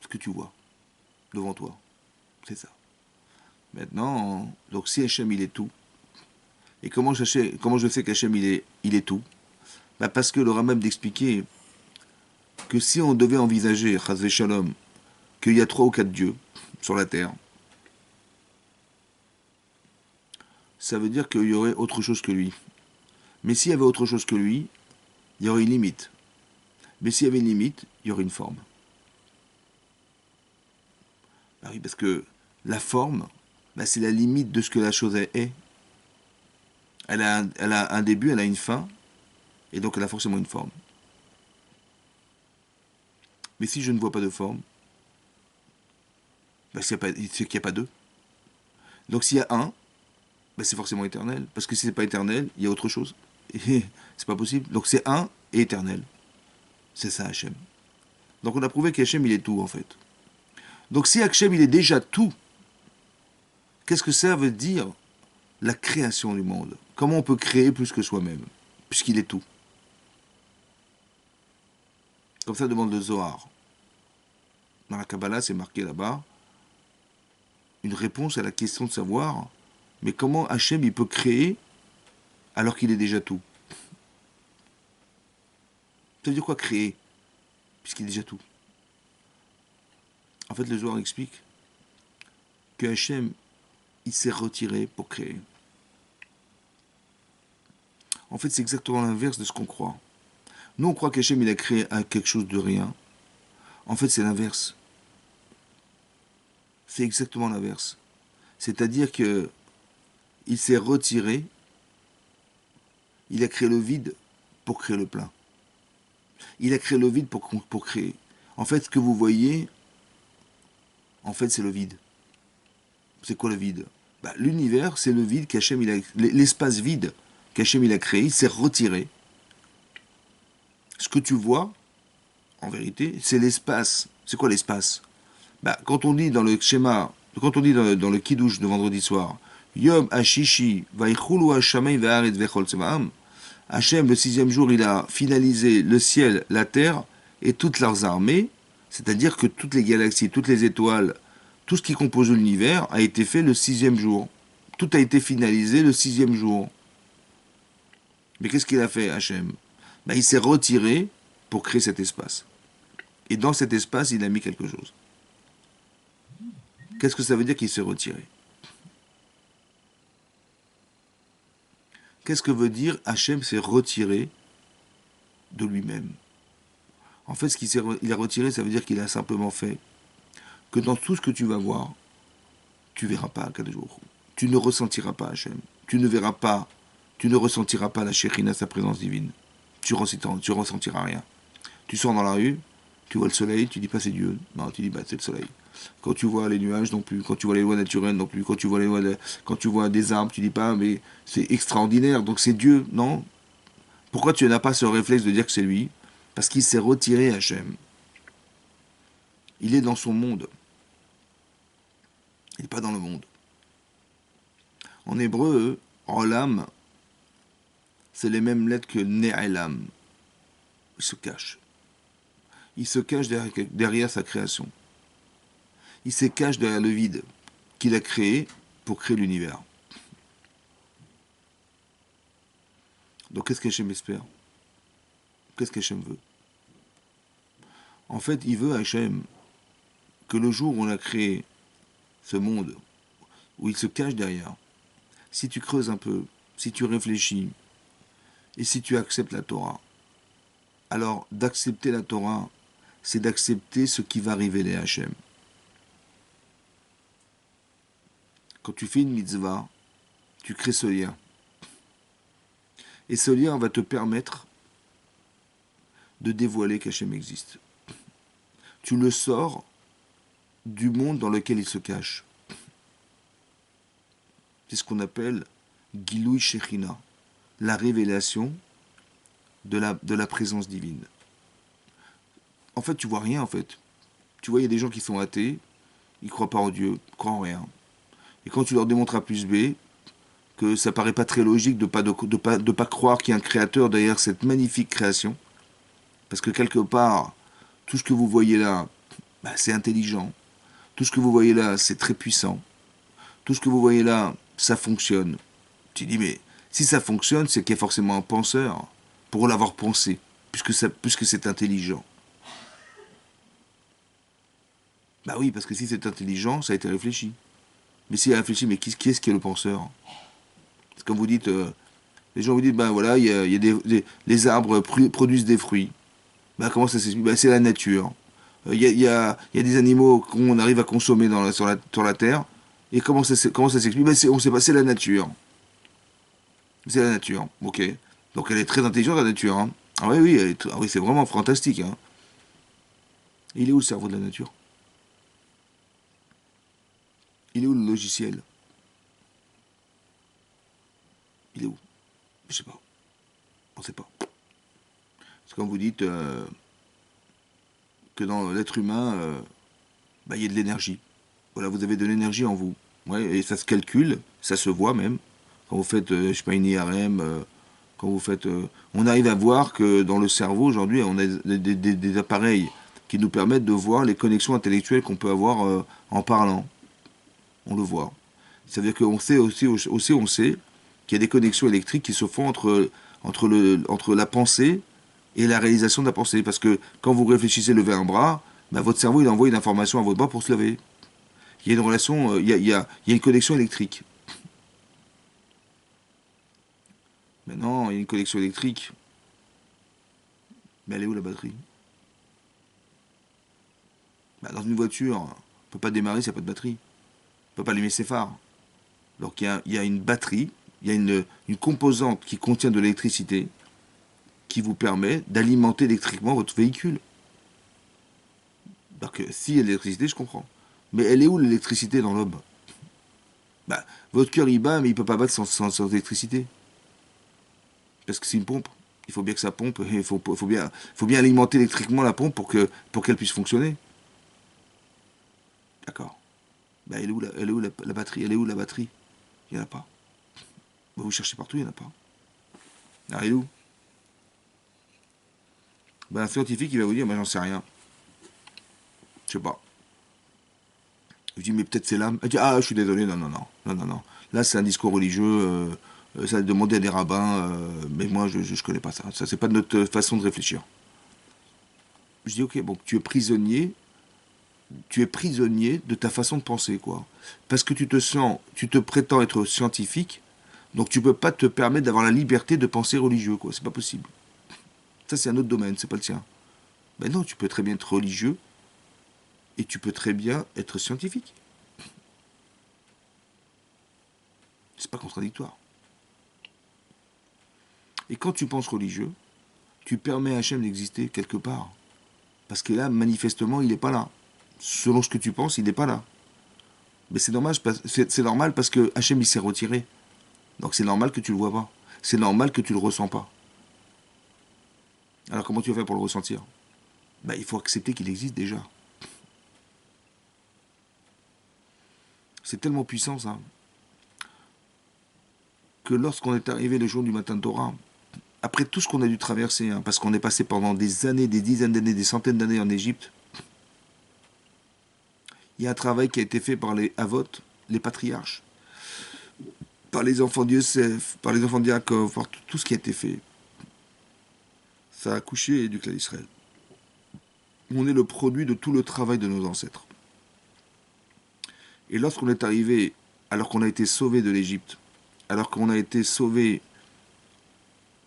Ce que tu vois devant toi, c'est ça. Maintenant, donc si Hachem il est tout, et comment je sais qu'Hachem il est tout? Parce que le Rambam d'expliquer que si on devait envisager, Chazvé Shalom, qu'il y a 3 ou 4 dieux sur la terre, ça veut dire qu'il y aurait autre chose que lui. Mais s'il y avait autre chose que lui, il y aurait une limite. Mais s'il y avait une limite, il y aurait une forme. Ah oui, parce que la forme, c'est la limite de ce que la chose est. Elle a un début, elle a une fin, et donc elle a forcément une forme. Mais si je ne vois pas de forme, c'est qu'il n'y a pas deux. Donc s'il y a un, c'est forcément éternel. Parce que si c'est pas éternel, il y a autre chose. Et c'est pas possible. Donc c'est un et éternel. C'est ça Hachem. Donc on a prouvé qu'Hachem il est tout en fait. Donc si Hachem il est déjà tout, qu'est-ce que ça veut dire la création du monde? Comment on peut créer plus que soi-même, puisqu'il est tout? Comme ça demande le Zohar. Dans la Kabbalah, c'est marqué là-bas, une réponse à la question de savoir, mais comment Hachem il peut créer alors qu'il est déjà tout? Ça veut dire quoi créer, puisqu'il est déjà tout? En fait, le Zohar explique que Hachem, il s'est retiré pour créer. En fait, c'est exactement l'inverse de ce qu'on croit. Nous, on croit qu'Hachem, il a créé quelque chose de rien. En fait, c'est l'inverse. C'est exactement l'inverse. C'est-à-dire que il s'est retiré, il a créé le vide pour créer le plein. Il a créé le vide pour créer. En fait, ce que vous voyez, en fait, c'est le vide. C'est quoi le vide? L'univers, c'est le vide qu'Hachem, l'espace vide qu'Hachem, il a créé, il s'est retiré. Ce que tu vois, en vérité, c'est l'espace. C'est quoi l'espace? Quand on dit dans le schéma, quand on dit dans le kiddush de vendredi soir, Yom Hashishi, Vaichulu Hashamay Vaaret Vechol Tsevaam, Hachem, le sixième jour, il a finalisé le ciel, la terre et toutes leurs armées, c'est-à-dire que toutes les galaxies, toutes les étoiles, tout ce qui compose l'univers a été fait le sixième jour. Tout a été finalisé le sixième jour. Mais qu'est-ce qu'il a fait, Hachem? Il s'est retiré pour créer cet espace. Et dans cet espace, il a mis quelque chose. Qu'est-ce que ça veut dire qu'il s'est retiré? Qu'est-ce que veut dire Hachem s'est retiré de lui-même? En fait, il a retiré, ça veut dire qu'il a simplement fait que dans tout ce que tu vas voir, tu verras pas Akadosh Baruch Hu. Tu ne ressentiras pas Hachem. Tu ne verras pas, tu ne ressentiras pas la Shekhinah, sa présence divine. Tu ressentiras rien. Tu sors dans la rue, tu vois le soleil, tu dis pas c'est Dieu. Non, tu dis c'est le soleil. Quand tu vois les nuages non plus, quand tu vois les lois naturelles non plus, quand tu vois des arbres, tu dis pas mais c'est extraordinaire, donc c'est Dieu, non? Pourquoi tu n'as pas ce réflexe de dire que c'est lui? Parce qu'il s'est retiré Hachem. Il est dans son monde. Il n'est pas dans le monde. En hébreu, Olam, c'est les mêmes lettres que Ne'elam. Il se cache. Il se cache derrière sa création. Il se cache derrière le vide qu'il a créé pour créer l'univers. Donc qu'est-ce qu'Hachem espère? Qu'est-ce qu'Hachem veut? En fait, il veut, Hachem, que le jour où on a créé ce monde, où il se cache derrière, si tu creuses un peu, si tu réfléchis, et si tu acceptes la Torah, alors d'accepter la Torah, c'est d'accepter ce qui va révéler Hachem. Quand tu fais une mitzvah, tu crées ce lien. Et ce lien va te permettre de dévoiler qu'Hachem existe. Tu le sors du monde dans lequel il se cache. C'est ce qu'on appelle Gilui Shechina, la révélation de la présence divine. En fait, tu vois rien, en fait. Tu vois, il y a des gens qui sont athées, ils ne croient pas en Dieu, ils croient en rien. Et quand tu leur démontres A plus B, que ça paraît pas très logique de pas croire qu'il y a un créateur derrière cette magnifique création, parce que quelque part, tout ce que vous voyez là, c'est intelligent. Tout ce que vous voyez là, c'est très puissant. Tout ce que vous voyez là, ça fonctionne. Tu dis, mais si ça fonctionne, c'est qu'il y a forcément un penseur pour l'avoir pensé, puisque c'est intelligent. Bah oui, parce que si c'est intelligent, ça a été réfléchi. Mais s'il a réfléchi, mais qui est-ce qui est le penseur? C'est comme vous dites, les gens vous disent, ben voilà, il y a les arbres produisent des fruits. Ben comment ça s'explique? Ben c'est la nature. Il y a des animaux qu'on arrive à consommer sur la terre. Et comment ça s'explique? Ben on sait pas, c'est la nature. C'est la nature, ok. Donc elle est très intelligente, la nature. Hein. Ah oui, oui, ah oui, c'est vraiment fantastique. Hein. Il est où le cerveau de la nature? Il est où le logiciel? Il est où? Je sais pas. On sait pas. C'est comme vous dites que dans l'être humain, il y a de l'énergie. Voilà, vous avez de l'énergie en vous. Ouais, et ça se calcule, ça se voit même. quand vous faites, je sais pas, une IRM, quand vous faites... on arrive à voir que dans le cerveau, aujourd'hui, on a des appareils qui nous permettent de voir les connexions intellectuelles qu'on peut avoir en parlant. On le voit. Ça veut dire qu'on sait aussi on sait qu'il y a des connexions électriques qui se font entre la pensée et la réalisation de la pensée. Parce que quand vous réfléchissez lever un bras, bah, votre cerveau il envoie une information à votre bras pour se lever. Il y a une relation, il y a une connexion électrique. Maintenant, il y a une connexion électrique, mais elle est où la batterie? Bah, dans une voiture, on ne peut pas démarrer s'il n'y a pas de batterie. On ne peut pas allumer ses phares. Donc il y a une batterie, il y a une composante qui contient de l'électricité qui vous permet d'alimenter électriquement votre véhicule. Donc s'il y a de l'électricité, je comprends. Mais elle est où l'électricité dans l'homme? Bah, votre cœur il bat, mais il ne peut pas battre sans électricité. Parce que c'est une pompe. Il faut bien que ça pompe, et il faut bien alimenter électriquement la pompe pour qu'elle puisse fonctionner. D'accord. Bah, elle est où la batterie? Elle est où la batterie? Il n'y en a pas. Bah, vous cherchez partout, il n'y en a pas. Ah, elle est où? Bah, un scientifique, il va vous dire, bah, j'en sais rien. Je sais pas. Je dis, mais peut-être c'est là. Elle dit, ah, je suis désolé, non, non, non, non, non, non. Là, c'est un discours religieux, ça a demandé à des rabbins, mais moi, je connais pas ça. Ça, c'est pas notre façon de réfléchir. Je dis, ok, bon, tu es prisonnier de ta façon de penser, quoi. Parce que tu te prétends être scientifique, donc tu peux pas te permettre d'avoir la liberté de penser religieux, quoi. C'est pas possible. Ça, c'est un autre domaine, c'est pas le tien. Ben non, tu peux très bien être religieux et tu peux très bien être scientifique. C'est pas contradictoire. Et quand tu penses religieux, tu permets à Hachem d'exister quelque part. Parce que là, manifestement, il n'est pas là. Selon ce que tu penses, il n'est pas là. Mais c'est normal parce que Hachem, il s'est retiré. Donc c'est normal que tu le vois pas. C'est normal que tu le ressens pas. Alors comment tu vas faire pour le ressentir? Ben, il faut accepter qu'il existe déjà. C'est tellement puissant ça que lorsqu'on est arrivé le jour du matin de Torah, après tout ce qu'on a dû traverser, hein, parce qu'on est passé pendant des années, des dizaines d'années, des centaines d'années en Égypte, il y a un travail qui a été fait par les Avot, les patriarches, par les enfants de Yosef, par les enfants de Yaakov, par tout ce qui a été fait. Ça a accouché du clan d'Israël. On est le produit de tout le travail de nos ancêtres. Et lorsqu'on est arrivé, alors qu'on a été sauvé de l'Égypte, alors qu'on a été sauvé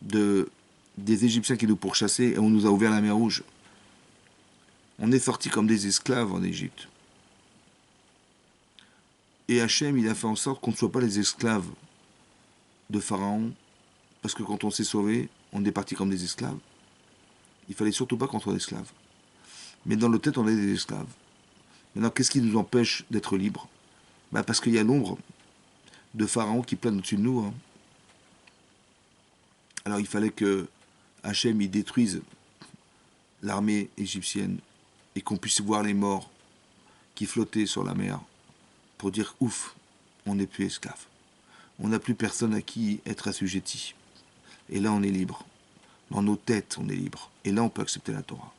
des Égyptiens qui nous pourchassaient et on nous a ouvert la mer Rouge, on est sortis comme des esclaves en Égypte. Et Hachem, il a fait en sorte qu'on ne soit pas les esclaves de Pharaon, parce que quand on s'est sauvé, on est parti comme des esclaves. Il fallait surtout pas qu'on soit des esclaves. Mais dans le tête, on est des esclaves. Maintenant, qu'est-ce qui nous empêche d'être libres? Ben, parce qu'il y a l'ombre de Pharaon qui plane au-dessus de nous. Hein. Alors il fallait que Hachem il détruise l'armée égyptienne et qu'on puisse voir les morts qui flottaient sur la mer pour dire ouf, on n'est plus esclave. On n'a plus personne à qui être assujetti. Et là on est libre. Dans nos têtes on est libre. Et là on peut accepter la Torah.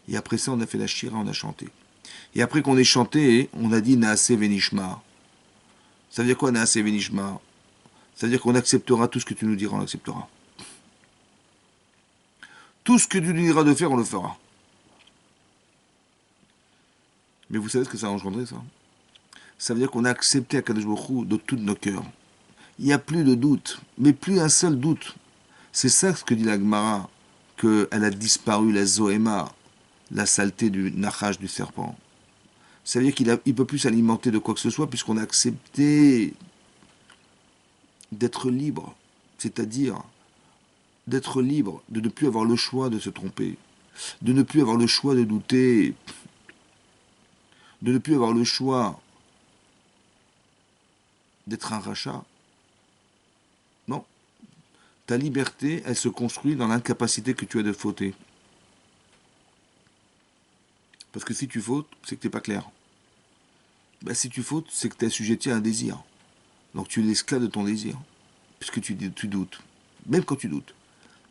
Et après ça on a fait la shira, on a chanté. Et après qu'on ait chanté, on a dit Naase Venishma. Ça veut dire quoi Naase Venishma? Ça veut dire qu'on acceptera tout ce que tu nous diras, on acceptera. Tout ce que tu nous diras de faire, on le fera. Mais vous savez ce que ça a engendré, ça? Ça veut dire qu'on a accepté Akadosh Baruch Hu de tous nos cœurs. Il n'y a plus de doute, mais plus un seul doute. C'est ça ce que dit la Gemara, qu'elle a disparu la Zoéma, la saleté du Nachash du serpent. Ça veut dire qu'il ne peut plus s'alimenter de quoi que ce soit puisqu'on a accepté d'être libre. C'est-à-dire d'être libre, de ne plus avoir le choix de se tromper, de ne plus avoir le choix de douter, de ne plus avoir le choix d'être un rachat. Non. Ta liberté, elle se construit dans l'incapacité que tu as de fauter. Parce que si tu fautes, c'est que tu n'es pas clair. Ben, si tu fautes, c'est que tu es assujetti à un désir. Donc tu es l'esclave de ton désir. puisque tu doutes. Même quand tu doutes.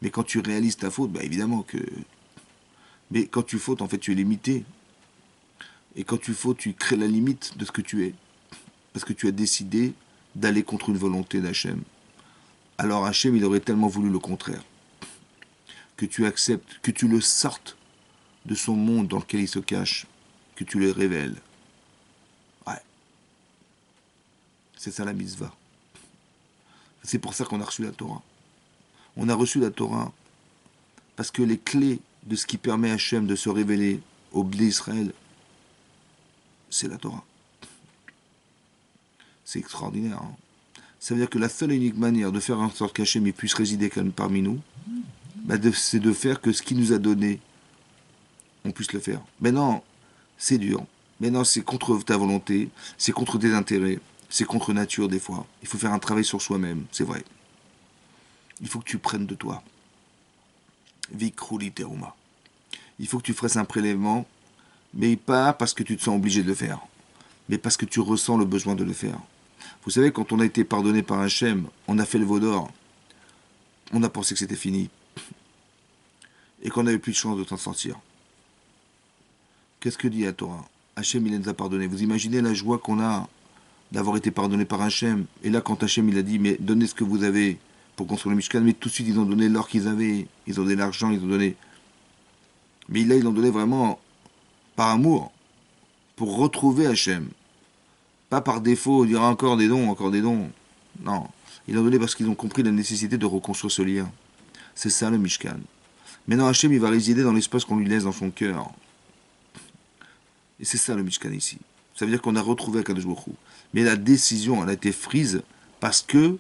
Mais quand tu réalises ta faute, bah évidemment que... Mais quand tu fautes, en fait, tu es limité. Et quand tu fautes, tu crées la limite de ce que tu es. Parce que tu as décidé d'aller contre une volonté d'Hachem. Alors Hachem, il aurait tellement voulu le contraire. Que tu acceptes, que tu le sortes de son monde dans lequel il se cache, que tu le révèles. Ouais. C'est ça la mitzvah. C'est pour ça qu'on a reçu la Torah. On a reçu la Torah parce que les clés de ce qui permet à Hachem de se révéler au blé Israël, c'est la Torah. C'est extraordinaire. Hein. Ça veut dire que la seule et unique manière de faire en sorte qu'Hachem puisse résider parmi nous, bah c'est de faire que ce qu'il nous a donné, on puisse le faire. Maintenant, c'est dur. Maintenant, c'est contre ta volonté, c'est contre tes intérêts, c'est contre nature des fois. Il faut faire un travail sur soi-même, c'est vrai. Il faut que tu prennes de toi. Vikruli teruma. Il faut que tu fasses un prélèvement, mais pas parce que tu te sens obligé de le faire, mais parce que tu ressens le besoin de le faire. Vous savez, quand on a été pardonné par Hachem, on a fait le veau d'or, on a pensé que c'était fini, et qu'on n'avait plus de chance de t'en sortir. Qu'est-ce que dit la Torah? Hachem, il nous a pardonné. Vous imaginez la joie qu'on a d'avoir été pardonné par Hachem. Et là, quand Hachem, il a dit, mais donnez ce que vous avez pour construire le Mishkan, mais tout de suite, ils ont donné l'or qu'ils avaient, ils ont donné l'argent, ils ont donné... Mais là, ils l'ont donné vraiment par amour, pour retrouver Hachem. Pas par défaut, dire encore des dons, encore des dons. Non. Ils l'ont donné parce qu'ils ont compris la nécessité de reconstruire ce lien. C'est ça le Mishkan. Maintenant, Hachem, il va résider dans l'espace qu'on lui laisse dans son cœur. Et c'est ça le Mishkan ici. Ça veut dire qu'on a retrouvé Akadosh Baruch Hu. Mais la décision, elle a été prise parce que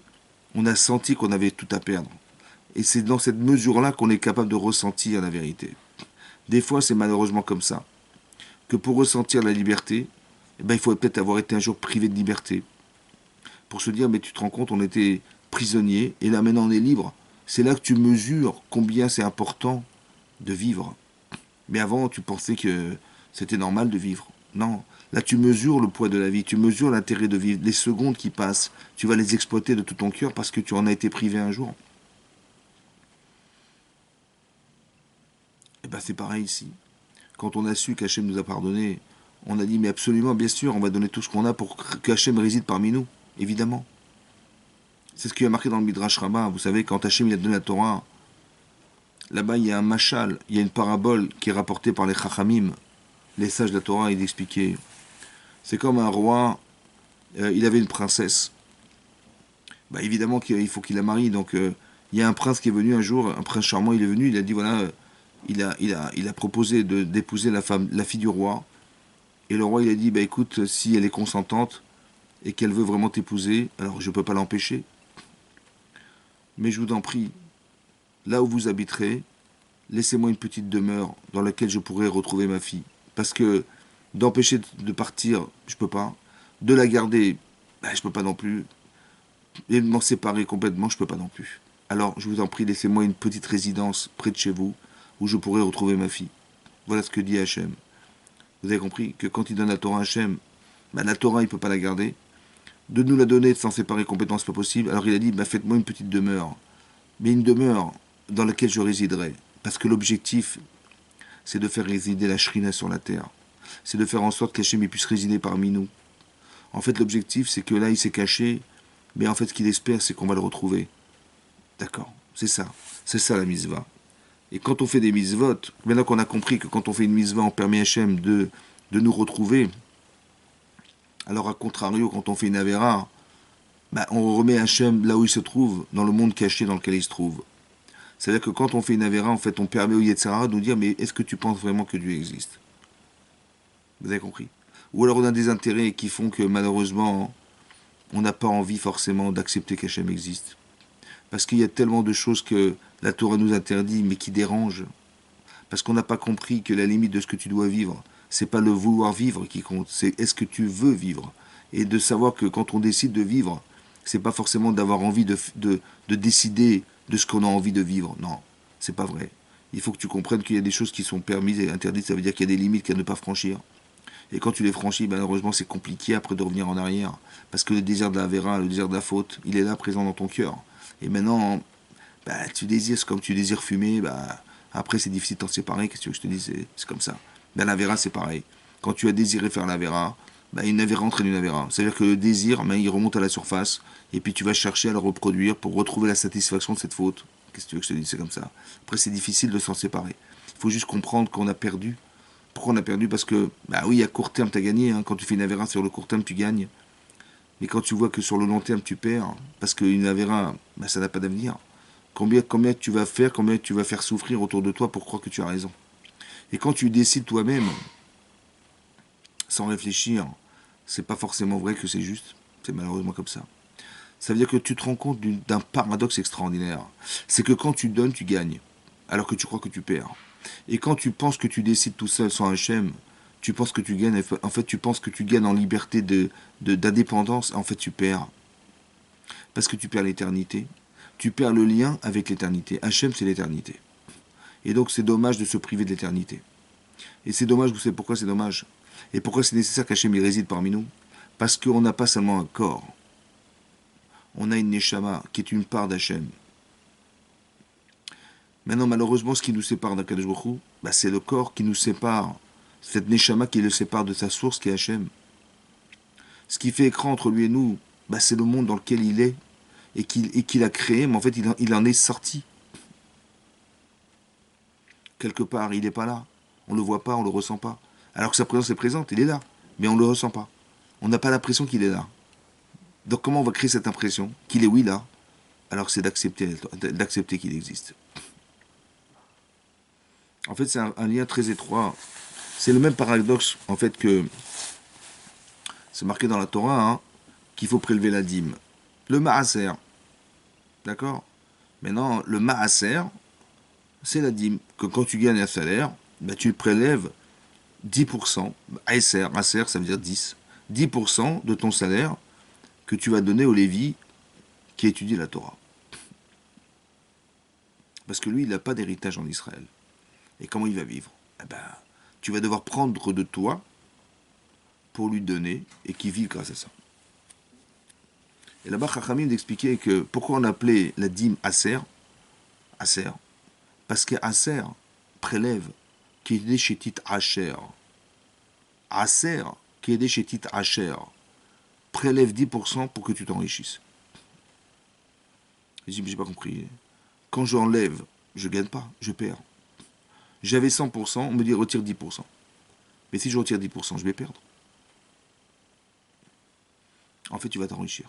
on a senti qu'on avait tout à perdre. Et c'est dans cette mesure-là qu'on est capable de ressentir la vérité. Des fois, c'est malheureusement comme ça. Que pour ressentir la liberté, eh ben, il faut peut-être avoir été un jour privé de liberté. Pour se dire, mais tu te rends compte, on était prisonnier, et là maintenant on est libre. C'est là que tu mesures combien c'est important de vivre. Mais avant, tu pensais que c'était normal de vivre. Non. Là, tu mesures le poids de la vie, tu mesures l'intérêt de vivre. Les secondes qui passent, tu vas les exploiter de tout ton cœur parce que tu en as été privé un jour. Et bien, c'est pareil ici. Quand on a su qu'Hachem nous a pardonné, on a dit, mais absolument, bien sûr, on va donner tout ce qu'on a pour qu'Hachem réside parmi nous, évidemment. C'est ce qui a marqué dans le Midrash Rabbah. Vous savez, quand Hachem il a donné la Torah, là-bas, il y a un mashal, il y a une parabole qui est rapportée par les Chachamim, les sages de la Torah, et d'expliquer. C'est comme un roi, il avait une princesse. Bah, évidemment qu'il faut qu'il la marie. Donc, il y a un prince qui est venu un jour, un prince charmant, il est venu, il a dit voilà, il a proposé d'épouser la fille du roi. Et le roi, il a dit bah écoute, si elle est consentante et qu'elle veut vraiment t'épouser, alors je ne peux pas l'empêcher. Mais je vous en prie, là où vous habiterez, laissez-moi une petite demeure dans laquelle je pourrai retrouver ma fille. Parce que d'empêcher de partir, je peux pas. De la garder, ben, je peux pas non plus. Et de m'en séparer complètement, je peux pas non plus. Alors, je vous en prie, laissez-moi une petite résidence près de chez vous, où je pourrai retrouver ma fille. Voilà ce que dit Hachem. Vous avez compris que quand il donne la Torah à Hachem, ben, la Torah, il ne peut pas la garder. De nous la donner, de s'en séparer complètement, c'est pas possible. Alors il a dit, ben, faites-moi une petite demeure. Mais une demeure dans laquelle je résiderai. Parce que l'objectif, c'est de faire résider la Shrina sur la terre. C'est de faire en sorte qu'Hachem puisse résider parmi nous. En fait, l'objectif, c'est que là, il s'est caché, mais en fait, ce qu'il espère, c'est qu'on va le retrouver. D'accord, c'est ça. C'est ça la mitzvah. Et quand on fait des mitzvot, maintenant qu'on a compris que quand on fait une mitzvah, on permet à Hachem de nous retrouver, alors à contrario, quand on fait une avéra, bah, on remet Hachem là où il se trouve, dans le monde caché dans lequel il se trouve. C'est-à-dire que quand on fait une avéra, en fait, on permet au Yetzirah de nous dire, mais est-ce que tu penses vraiment que Dieu existe? Vous avez compris? Ou alors on a des intérêts qui font que malheureusement, on n'a pas envie forcément d'accepter qu'Hachem existe. Parce qu'il y a tellement de choses que la Torah nous interdit, mais qui dérangent. Parce qu'on n'a pas compris que la limite de ce que tu dois vivre, c'est pas le vouloir vivre qui compte, c'est est-ce que tu veux vivre. Et de savoir que quand on décide de vivre, c'est pas forcément d'avoir envie de décider de ce qu'on a envie de vivre. Non, c'est pas vrai. Il faut que tu comprennes qu'il y a des choses qui sont permises et interdites, ça veut dire qu'il y a des limites qu'à ne pas franchir. Et quand tu les franchis, malheureusement, c'est compliqué après de revenir en arrière. Parce que le désir de la Vera, le désir de la faute, il est là, présent dans ton cœur. Et maintenant, tu désires, c'est comme tu désires fumer, après c'est difficile de t'en séparer, qu'est-ce que je te dis, c'est comme ça. La Vera, c'est pareil. Quand tu as désiré faire la Vera, une Avera entraîne une Avera. C'est-à-dire que le désir, il remonte à la surface, et puis tu vas chercher à le reproduire pour retrouver la satisfaction de cette faute. Qu'est-ce que tu veux que je te dise, c'est comme ça. Après, c'est difficile de s'en séparer. Il faut juste comprendre qu'on a perdu. Pourquoi on a perdu? Parce que, oui, à court terme, tu as gagné. Hein. Quand tu fais une Avera sur le court terme, tu gagnes. Mais quand tu vois que sur le long terme, tu perds, parce qu'une Avera, ça n'a pas d'avenir. Combien tu vas faire, combien tu vas faire souffrir autour de toi pour croire que tu as raison. Et quand tu décides toi-même, sans réfléchir, c'est pas forcément vrai que c'est juste. C'est malheureusement comme ça. Ça veut dire que tu te rends compte d'un paradoxe extraordinaire. C'est que quand tu donnes, tu gagnes, alors que tu crois que tu perds. Et quand tu penses que tu décides tout seul sans Hachem, tu penses que tu gagnes. En fait, tu penses que tu gagnes en liberté d'indépendance. En fait, tu perds. Parce que tu perds l'éternité. Tu perds le lien avec l'éternité. Hachem, c'est l'éternité. Et donc, c'est dommage de se priver de l'éternité. Et c'est dommage, vous savez pourquoi c'est dommage? Et pourquoi c'est nécessaire qu'Hachem y réside parmi nous? Parce qu'on n'a pas seulement un corps. On a une Neshama qui est une part d'Hachem. Maintenant, malheureusement, ce qui nous sépare d'Akadosh Baruch Hu, c'est le corps qui nous sépare. Cette Neshama qui le sépare de sa source qui est Hachem. Ce qui fait écran entre lui et nous, c'est le monde dans lequel il est et qu'il a créé, mais en fait, il en est sorti. Quelque part, il n'est pas là. On ne le voit pas, on ne le ressent pas. Alors que sa présence est présente, il est là, mais on ne le ressent pas. On n'a pas l'impression qu'il est là. Donc comment on va créer cette impression qu'il est oui là? Alors c'est d'accepter qu'il existe. En fait, c'est un lien très étroit. C'est le même paradoxe, en fait, que c'est marqué dans la Torah, hein, qu'il faut prélever la dîme. Le maaser, d'accord? Maintenant, le maaser, c'est la dîme. Que quand tu gagnes un salaire, tu le prélèves 10%. Aser, ça veut dire 10. 10% de ton salaire que tu vas donner au Lévi qui étudie la Torah. Parce que lui, il n'a pas d'héritage en Israël. Et comment il va vivre? Tu vas devoir prendre de toi pour lui donner et qu'il vive grâce à ça. Et là-bas, Chachamim d'expliquer que pourquoi on appelait la dîme Aser, parce que Aser prélève qui est des chétit Asher. Aser qui est des chétit Asher prélève 10% pour que tu t'enrichisses. Je dis, mais j'ai pas compris. Quand j'enlève, je gagne pas, je perds. J'avais 100%, on me dit retire 10%. Mais si je retire 10%, je vais perdre. En fait, tu vas t'enrichir.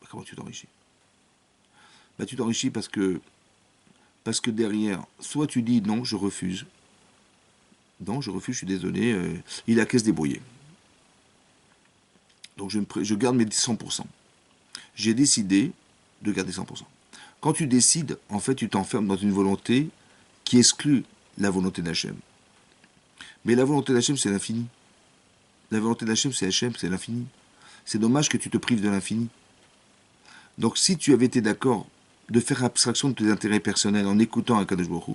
Comment tu t'enrichis? Tu t'enrichis parce que derrière, soit tu dis non, je refuse. Non, je refuse, je suis désolé, il a qu'à se débrouiller. Donc je garde mes 100%. J'ai décidé de garder 100%. Quand tu décides, en fait, tu t'enfermes dans une volonté qui exclut la volonté d'Hachem. Mais la volonté d'Hachem, c'est l'infini. La volonté d'Hachem, c'est Hachem, c'est l'infini. C'est dommage que tu te prives de l'infini. Donc si tu avais été d'accord de faire abstraction de tes intérêts personnels en écoutant Akadosh Baruch Hu,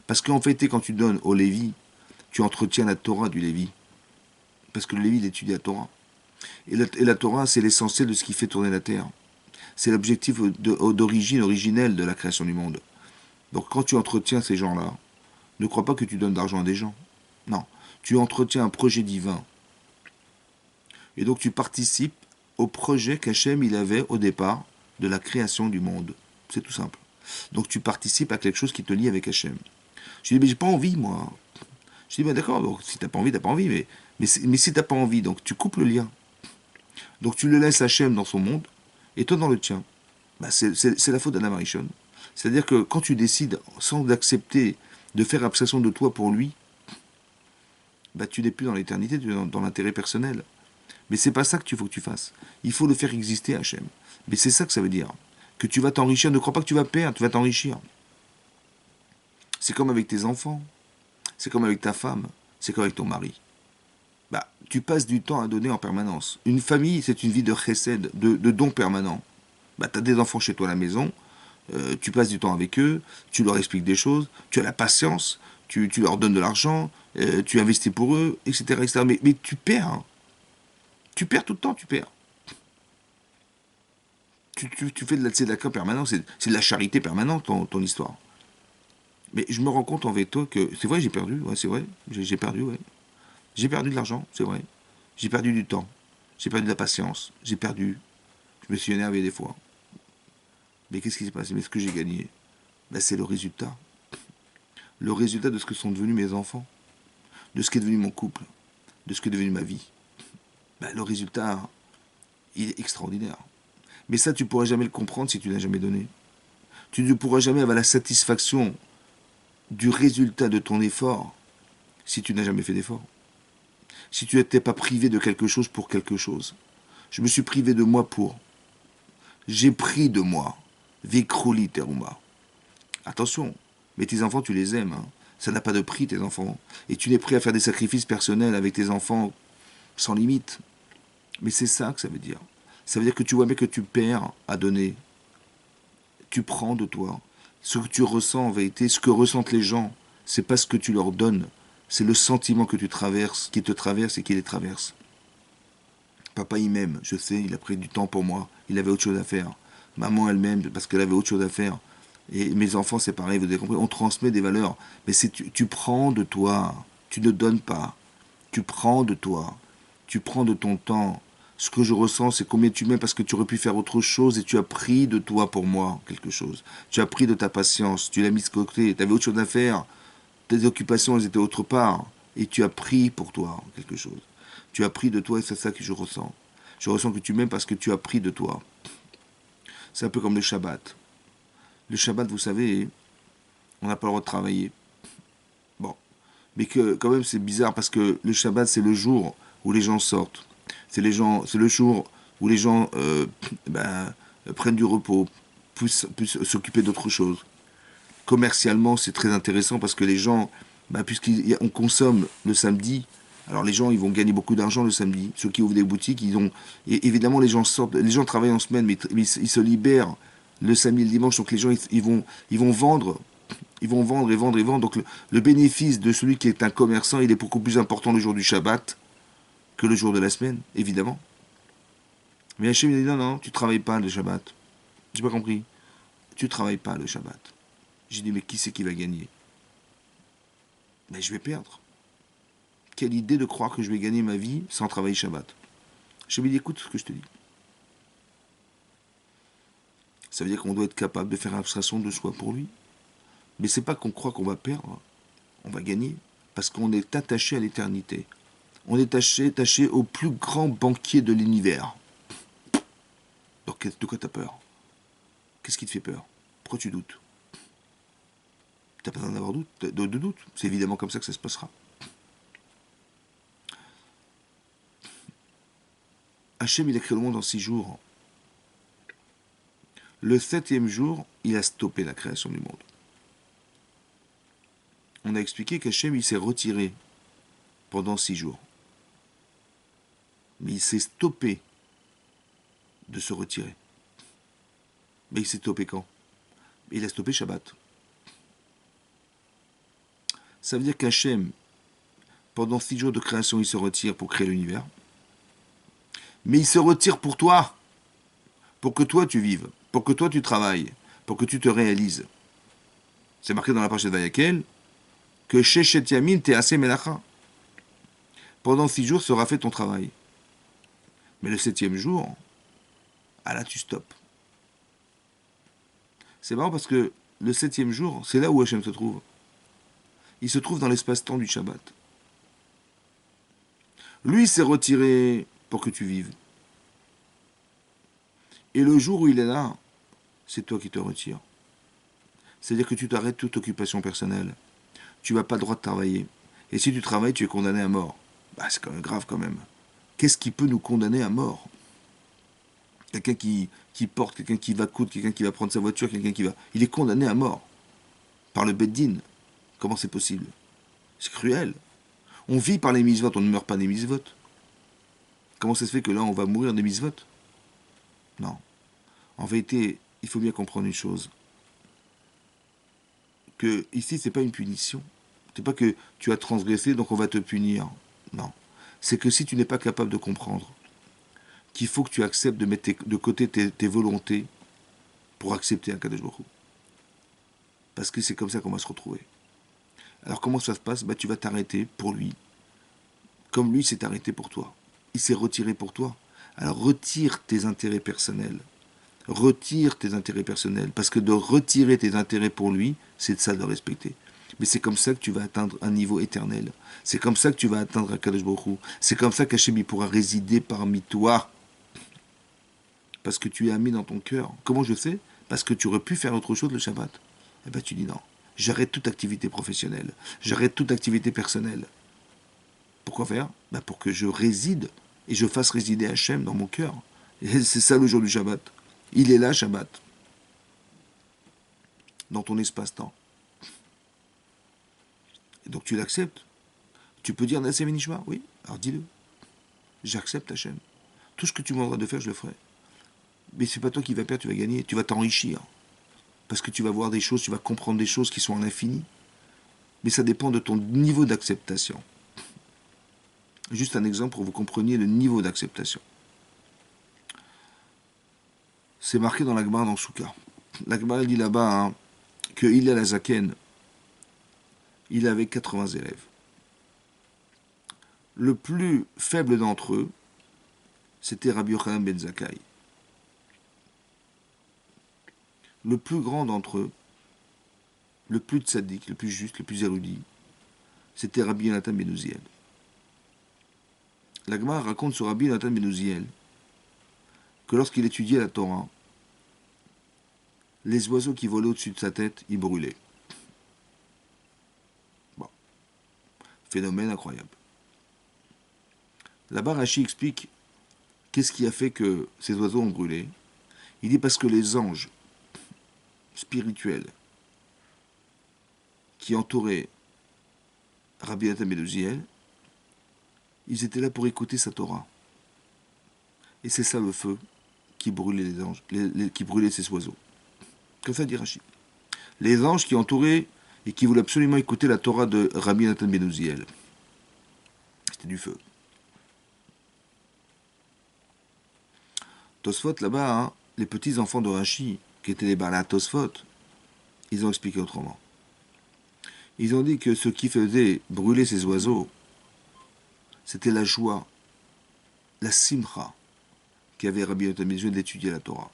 parce qu'en fait, quand tu donnes au Lévi, tu entretiens la Torah du Lévi. Parce que le Lévi, il étudie la Torah. Et la Torah, c'est l'essentiel de ce qui fait tourner la terre. C'est l'objectif d'origine, originelle de la création du monde. Donc quand tu entretiens ces gens-là, ne crois pas que tu donnes d'argent à des gens. Non, tu entretiens un projet divin. Et donc tu participes au projet qu'Hachem il avait au départ de la création du monde. C'est tout simple. Donc tu participes à quelque chose qui te lie avec Hachem. Je dis, mais j'ai pas envie, moi. Je dis, d'accord, donc, si t'as pas envie, t'as pas envie. Mais si t'as pas envie, donc tu coupes le lien. Donc tu le laisses Hachem dans son monde, et toi dans le tien. C'est la faute d'Adam Arishon. C'est-à-dire que quand tu décides, sans accepter de faire abstraction de toi pour lui, tu n'es plus dans l'éternité, tu es dans l'intérêt personnel. Mais c'est pas ça qu'il faut que tu fasses. Il faut le faire exister, Hachem. Mais c'est ça que ça veut dire. Que tu vas t'enrichir. Ne crois pas que tu vas perdre, tu vas t'enrichir. C'est comme avec tes enfants. C'est comme avec ta femme. C'est comme avec ton mari. Tu passes du temps à donner en permanence. Une famille, c'est une vie de chesed, de dons permanents. Tu as des enfants chez toi à la maison, tu passes du temps avec eux, tu leur expliques des choses, tu as la patience, tu leur donnes de l'argent, tu investis pour eux, etc. etc. Mais tu perds. Hein. Tu perds tout le temps, tu perds. Tu fais de la tzedaka permanente, c'est de la charité permanente, ton histoire. Mais je me rends compte avec toi que c'est vrai, j'ai perdu, ouais, c'est vrai, j'ai perdu, ouais. J'ai perdu de l'argent, c'est vrai. J'ai perdu du temps. J'ai perdu de la patience. J'ai perdu. Je me suis énervé des fois. Mais qu'est-ce qui s'est passé? Mais ce que j'ai gagné, ben, c'est le résultat. Le résultat de ce que sont devenus mes enfants, de ce qui est devenu mon couple, de ce qui est devenu ma vie. Ben, le résultat, il est extraordinaire. Mais ça, tu ne pourras jamais le comprendre si tu n'as jamais donné. Tu ne pourras jamais avoir la satisfaction du résultat de ton effort si tu n'as jamais fait d'effort. Si tu n'étais pas privé de quelque chose pour quelque chose. Je me suis privé de moi pour. J'ai pris de moi. Vikruli teruma. Attention, mais tes enfants, tu les aimes. Hein. Ça n'a pas de prix, tes enfants. Et tu es prêt à faire des sacrifices personnels avec tes enfants sans limite. Mais c'est ça que ça veut dire. Ça veut dire que tu vois bien que tu perds à donner. Tu prends de toi. Ce que tu ressens en vérité, ce que ressentent les gens, c'est pas ce que tu leur donnes. C'est le sentiment que tu traverses, qui te traverse et qui les traverse. Papa, il m'aime, je sais, il a pris du temps pour moi. Il avait autre chose à faire. Maman, elle m'aime parce qu'elle avait autre chose à faire. Et mes enfants, c'est pareil, vous avez compris, on transmet des valeurs. Mais c'est tu prends de toi, tu ne donnes pas. Tu prends de toi, tu prends de ton temps. Ce que je ressens, c'est combien tu m'aimes parce que tu aurais pu faire autre chose et tu as pris de toi pour moi quelque chose. Tu as pris de ta patience, tu l'as mis de côté, tu avais autre chose à faire. Tes occupations, elles étaient autre part. Et tu as pris pour toi quelque chose. Tu as pris de toi et c'est ça que je ressens. Je ressens que tu m'aimes parce que tu as pris de toi. C'est un peu comme le Shabbat. Le Shabbat, vous savez, on n'a pas le droit de travailler. Bon. Mais que quand même c'est bizarre parce que le Shabbat c'est le jour où les gens sortent. C'est le jour où les gens ben, prennent du repos, puissent s'occuper d'autre chose. Commercialement c'est très intéressant parce que les gens, ben, puisqu'on consomme le samedi, alors les gens ils vont gagner beaucoup d'argent le samedi. Ceux qui ouvrent des boutiques, et évidemment les gens sortent, les gens travaillent en semaine, mais ils se libèrent le samedi et le dimanche, donc les gens ils vont vendre. Ils vont vendre et vendre et vendre. Donc le bénéfice de celui qui est un commerçant, il est beaucoup plus important le jour du Shabbat que le jour de la semaine, évidemment. Mais Hachem il dit non, non, tu travailles pas le Shabbat. J'ai pas compris. Tu travailles pas le Shabbat. J'ai dit mais qui c'est qui va gagner? Mais je vais perdre. Quelle idée de croire que je vais gagner ma vie sans travailler Shabbat. Hachem il dit écoute ce que je te dis. Ça veut dire qu'on doit être capable de faire abstraction de soi pour lui. Mais c'est pas qu'on croit qu'on va perdre, on va gagner. Parce qu'on est attaché à l'éternité. On est attaché au plus grand banquier de l'univers. Donc de quoi t'as peur? Qu'est-ce qui te fait peur? Pourquoi tu doutes? T'as pas besoin d'avoir de doute. C'est évidemment comme ça que ça se passera. Hachem, il a créé le monde en 6 jours. Le 7e jour, il a stoppé la création du monde. On a expliqué qu'Hachem, il s'est retiré pendant 6 jours. Mais il s'est stoppé de se retirer. Mais il s'est stoppé quand? Il a stoppé Shabbat. Ça veut dire qu'Hachem, pendant 6 jours de création, il se retire pour créer l'univers. Mais il se retire pour toi. Pour que toi tu vives. Pour que toi tu travailles. Pour que tu te réalises. C'est marqué dans la partie de Vayakel que Shechet Yamin t'es assez melacha. Pendant 6 jours sera fait ton travail. Mais le 7e jour, ah là tu stoppes. C'est marrant parce que le 7e jour, c'est là où Hachem se trouve. Il se trouve dans l'espace-temps du Shabbat. Lui s'est retiré pour que tu vives. Et le jour où il est là, c'est toi qui te retires. C'est-à-dire que tu t'arrêtes toute occupation personnelle. Tu n'as pas le droit de travailler. Et si tu travailles, tu es condamné à mort. Bah, c'est quand même grave quand même. Qu'est-ce qui peut nous condamner à mort? Quelqu'un qui porte, quelqu'un qui va coudre, quelqu'un qui va prendre sa voiture, quelqu'un qui va... Il est condamné à mort. Par le Beddin. Comment c'est possible? C'est cruel. On vit par les mitzvot, on ne meurt pas des mitzvot. Comment ça se fait que là, on va mourir des mitzvot? Non. En vérité, il faut bien comprendre une chose. Que ici, c'est pas une punition. C'est pas que tu as transgressé, donc on va te punir. Non. C'est que si tu n'es pas capable de comprendre qu'il faut que tu acceptes de mettre de côté tes volontés pour accepter un Kadosh Baruch Hu. Parce que c'est comme ça qu'on va se retrouver. Alors comment ça se passe? Bah, tu vas t'arrêter pour lui, comme lui s'est arrêté pour toi. Il s'est retiré pour toi. Alors retire tes intérêts personnels. Retire tes intérêts personnels. Parce que de retirer tes intérêts pour lui, c'est ça de le respecter. Mais c'est comme ça que tu vas atteindre un niveau éternel. C'est comme ça que tu vas atteindre un Kadosh Baruch Hu. C'est comme ça qu'Hachem pourra résider parmi toi. Parce que tu es mis dans ton cœur. Comment je sais? Parce que tu aurais pu faire autre chose le Shabbat. Eh bien tu dis non. J'arrête toute activité professionnelle. J'arrête toute activité personnelle. Pourquoi faire? Ben pour que je réside et je fasse résider Hachem dans mon cœur. Et c'est ça le jour du Shabbat. Il est là, Shabbat. Dans ton espace-temps. Et donc tu l'acceptes. Tu peux dire Nassé Benishma? Oui. Alors dis-le. J'accepte Hachem. Tout ce que tu me demanderas de faire, je le ferai. Mais c'est pas toi qui vas perdre, tu vas gagner. Tu vas t'enrichir. Parce que tu vas voir des choses, tu vas comprendre des choses qui sont en l'infini. Mais ça dépend de ton niveau d'acceptation. Juste un exemple pour que vous compreniez le niveau d'acceptation. C'est marqué dans la Gemara dans Souka. La Gemara dit là-bas hein, que Hillel Azaken, il avait 80 élèves. Le plus faible d'entre eux, c'était Rabbi Yochanan ben Zakkai. Le plus grand d'entre eux, le plus tzaddik, le plus juste, le plus érudit, c'était Rabbi Yonatan ben Uziel. La Gemara raconte sur Rabbi Yonatan ben Uziel que lorsqu'il étudiait la Torah, les oiseaux qui volaient au-dessus de sa tête, ils brûlaient. Bon. Phénomène incroyable. Là-bas, Rashi explique qu'est-ce qui a fait que ces oiseaux ont brûlé. Il dit parce que les anges spirituels qui entouraient Rabbi Yonatan ben Uziel, ils étaient là pour écouter sa Torah. Et c'est ça le feu qui brûlait les anges, qui brûlait ces oiseaux. Comme ça dit Rashi. Les anges qui entouraient et qui voulaient absolument écouter la Torah de Rabbi Yonatan ben Uziel. C'était du feu. Tosfot là-bas, hein, les petits enfants de Rashi, qui étaient les Bala Tosfot, ils ont expliqué autrement. Ils ont dit que ce qui faisait brûler ces oiseaux, c'était la joie, la simcha qu'avait Rabbi Yonatan ben Uziel d'étudier la Torah.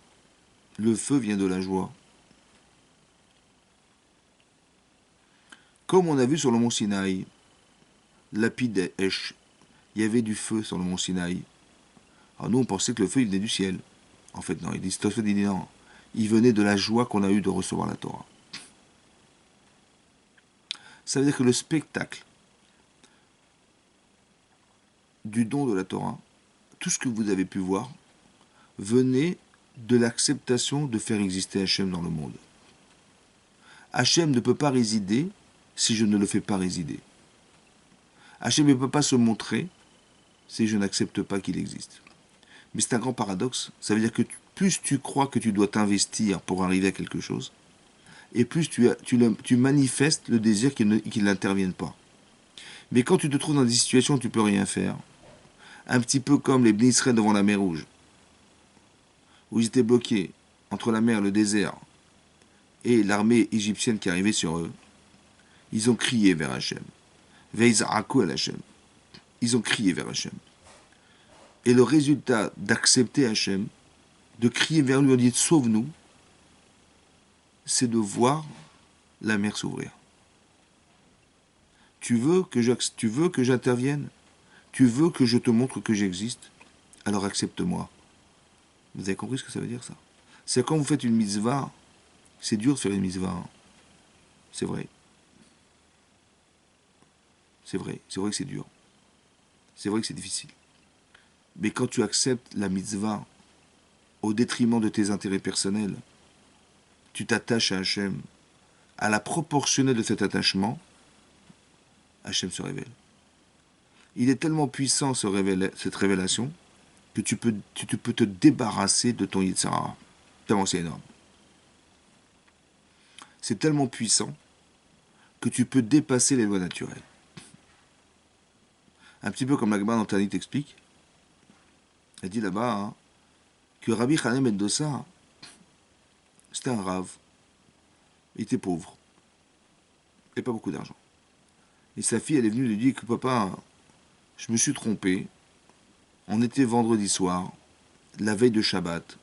Le feu vient de la joie. Comme on a vu sur le mont Sinaï, Lapid Esh, il y avait du feu sur le mont Sinaï. Alors nous, on pensait que le feu, il venait du ciel. En fait, non, il dit non. Il venait de la joie qu'on a eue de recevoir la Torah. Ça veut dire que le spectacle du don de la Torah, tout ce que vous avez pu voir, venait de l'acceptation de faire exister Hachem dans le monde. Hachem ne peut pas résider si je ne le fais pas résider. Hachem ne peut pas se montrer si je n'accepte pas qu'il existe. Mais c'est un grand paradoxe. Ça veut dire que plus tu crois que tu dois t'investir pour arriver à quelque chose, et plus tu manifestes le désir qu'il n'intervienne pas. Mais quand tu te trouves dans des situations où tu ne peux rien faire, un petit peu comme les Bnei Israël devant la mer Rouge, où ils étaient bloqués entre la mer, le désert, et l'armée égyptienne qui arrivait sur eux, ils ont crié vers Hachem. Veiza'aku el Hachem. Ils ont crié vers Hachem. Et le résultat d'accepter Hachem, de crier vers lui en disant sauve-nous, c'est de voir la mer s'ouvrir. Tu veux que j'intervienne? Tu veux que je te montre que j'existe? Alors accepte-moi. Vous avez compris ce que ça veut dire, ça? C'est quand vous faites une mitzvah, c'est dur de faire une mitzvah. Hein. C'est vrai. C'est vrai que c'est dur. C'est vrai que c'est difficile. Mais quand tu acceptes la mitzvah au détriment de tes intérêts personnels, tu t'attaches à Hachem, à la proportionnelle de cet attachement, Hachem se révèle. Il est tellement puissant cette révélation que tu peux te débarrasser de ton Yetzer Hara. Tellement c'est énorme. C'est tellement puissant que tu peux dépasser les lois naturelles. Un petit peu comme la Gemara dans Tanit t'explique. Elle dit là-bas hein, que Rabbi Chanan ben Dossa, c'était un rave. Il était pauvre. Il n'avait pas beaucoup d'argent. Et sa fille, elle est venue lui dire que papa, je me suis trompé. On était vendredi soir, la veille de Shabbat,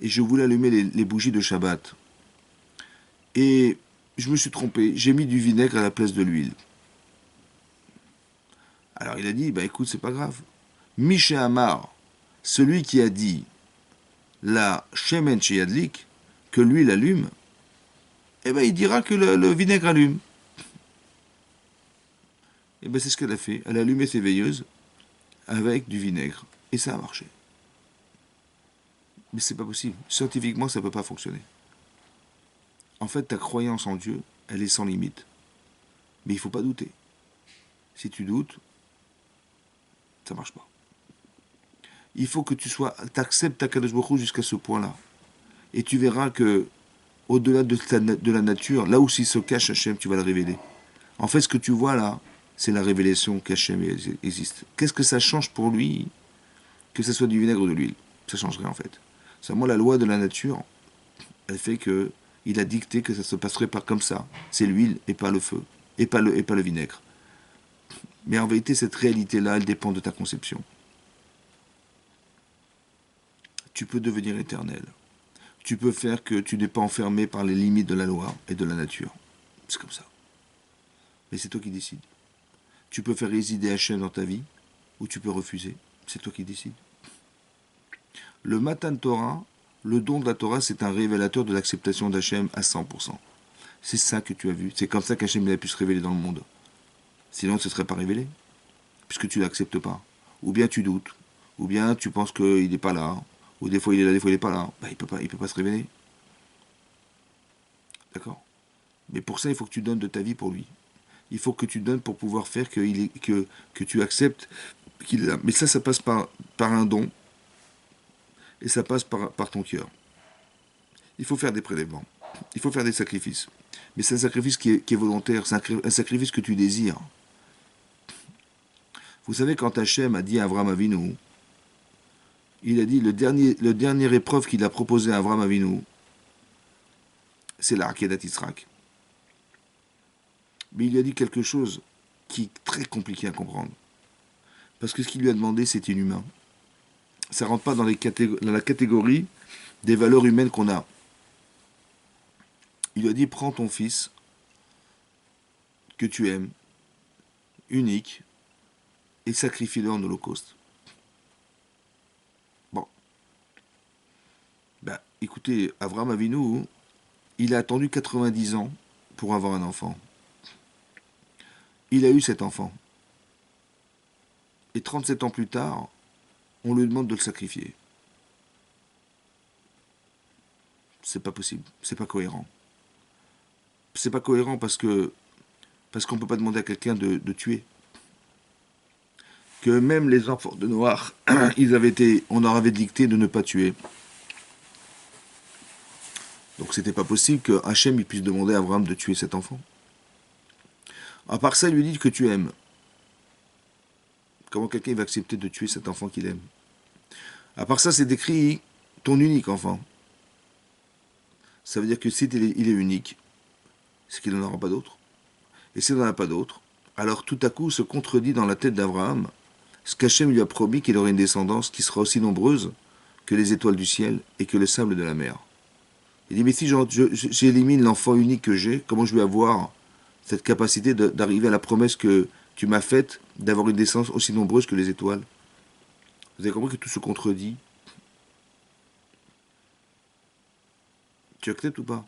et je voulais allumer les bougies de Shabbat. Et je me suis trompé, j'ai mis du vinaigre à la place de l'huile. Alors il a dit, bah écoute, c'est pas grave. Miché Amar, celui qui a dit la shemen sheyadlik, que l'huile allume, eh ben il dira que le vinaigre allume. Et ben c'est ce qu'elle a fait. Elle a allumé ses veilleuses avec du vinaigre. Et ça a marché. Mais c'est pas possible. Scientifiquement, ça peut pas fonctionner. En fait, ta croyance en Dieu, elle est sans limite. Mais il faut pas douter. Si tu doutes, ça marche pas. Il faut que tu acceptes ta Kadosh Baruch Hu jusqu'à ce point-là. Et tu verras que, au-delà de la nature, là où s'il se cache Hachem, tu vas le révéler. En fait, ce que tu vois là, c'est la révélation qu'Hachem existe. Qu'est-ce que ça change pour lui, que ce soit du vinaigre ou de l'huile? Ça changerait en fait. Seulement la loi de la nature, elle fait que il a dicté que ça se passerait pas comme ça. C'est l'huile et pas le feu, et pas le vinaigre. Mais en vérité, cette réalité-là, elle dépend de ta conception. Tu peux devenir éternel. Tu peux faire que tu n'es pas enfermé par les limites de la loi et de la nature. C'est comme ça. Mais c'est toi qui décides. Tu peux faire résider Hachem dans ta vie, ou tu peux refuser. C'est toi qui décides. Le Matan Torah, le don de la Torah, c'est un révélateur de l'acceptation d'Hachem à 100%. C'est ça que tu as vu. C'est comme ça qu'Hachem a pu se révéler dans le monde. Sinon, ce ne serait pas révélé, puisque tu ne l'acceptes pas. Ou bien tu doutes, ou bien tu penses qu'il n'est pas là, ou des fois il est là, des fois il n'est pas là. Ben, il peut pas se révéler. D'accord? Mais pour ça, il faut que tu donnes de ta vie pour lui. Il faut que tu donnes pour pouvoir faire que tu acceptes qu'il est là. Mais ça passe par un don, et ça passe par ton cœur. Il faut faire des prélèvements. Il faut faire des sacrifices. Mais c'est un sacrifice qui est volontaire, c'est un sacrifice que tu désires. Vous savez, quand Hachem a dit à Avraham Avinu, il a dit le dernier épreuve qu'il a proposé à Avraham Avinu, c'est la Akedat Yitzhak. Mais il lui a dit quelque chose qui est très compliqué à comprendre. Parce que ce qu'il lui a demandé, c'est inhumain. Ça ne rentre pas dans la catégorie des valeurs humaines qu'on a. Il lui a dit, prends ton fils que tu aimes, unique, et sacrifie-le en holocauste. Bon. Ben, écoutez, Avraham Avinu, il a attendu 90 ans pour avoir un enfant. Il a eu cet enfant. Et 37 ans plus tard, on lui demande de le sacrifier. C'est pas possible, c'est pas cohérent. C'est pas cohérent parce qu'on peut pas demander à quelqu'un de tuer. Que même les enfants de Noir, on leur avait dicté de ne pas tuer. Donc c'était pas possible que Hachem puisse demander à Abraham de tuer cet enfant. À part ça, il lui dit que tu aimes. Comment quelqu'un va accepter de tuer cet enfant qu'il aime? À part ça, c'est décrit ton unique enfant. Ça veut dire que si il est unique, c'est qu'il n'en aura pas d'autre. Et s'il n'en a pas d'autre, alors tout à coup se contredit dans la tête d'Abraham ce qu'Hachem lui a promis qu'il aurait une descendance qui sera aussi nombreuse que les étoiles du ciel et que le sable de la mer. Il dit, mais si j'élimine l'enfant unique que j'ai, comment je vais avoir cette capacité d'arriver à la promesse que tu m'as faite d'avoir une descendance aussi nombreuse que les étoiles? Vous avez compris que tout se contredit. Tu acceptes ou pas?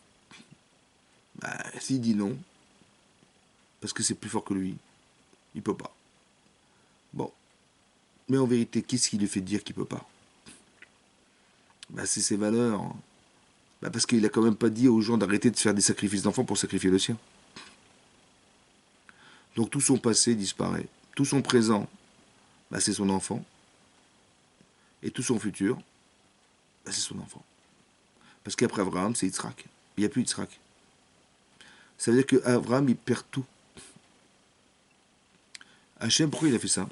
Bah, s'il dit non, parce que c'est plus fort que lui, il peut pas. Bon. Mais en vérité, qu'est-ce qui lui fait dire qu'il peut pas? Bah, c'est ses valeurs. Bah, parce qu'il a quand même pas dit aux gens d'arrêter de faire des sacrifices d'enfants pour sacrifier le sien. Donc tout son passé disparaît. Tout son présent, bah, c'est son enfant. Et tout son futur, bah, c'est son enfant. Parce qu'après Abraham, c'est Yitzhak. Il n'y a plus Yitzhak. Ça veut dire qu'Abraham, il perd tout. Hachem, pourquoi il a fait ça?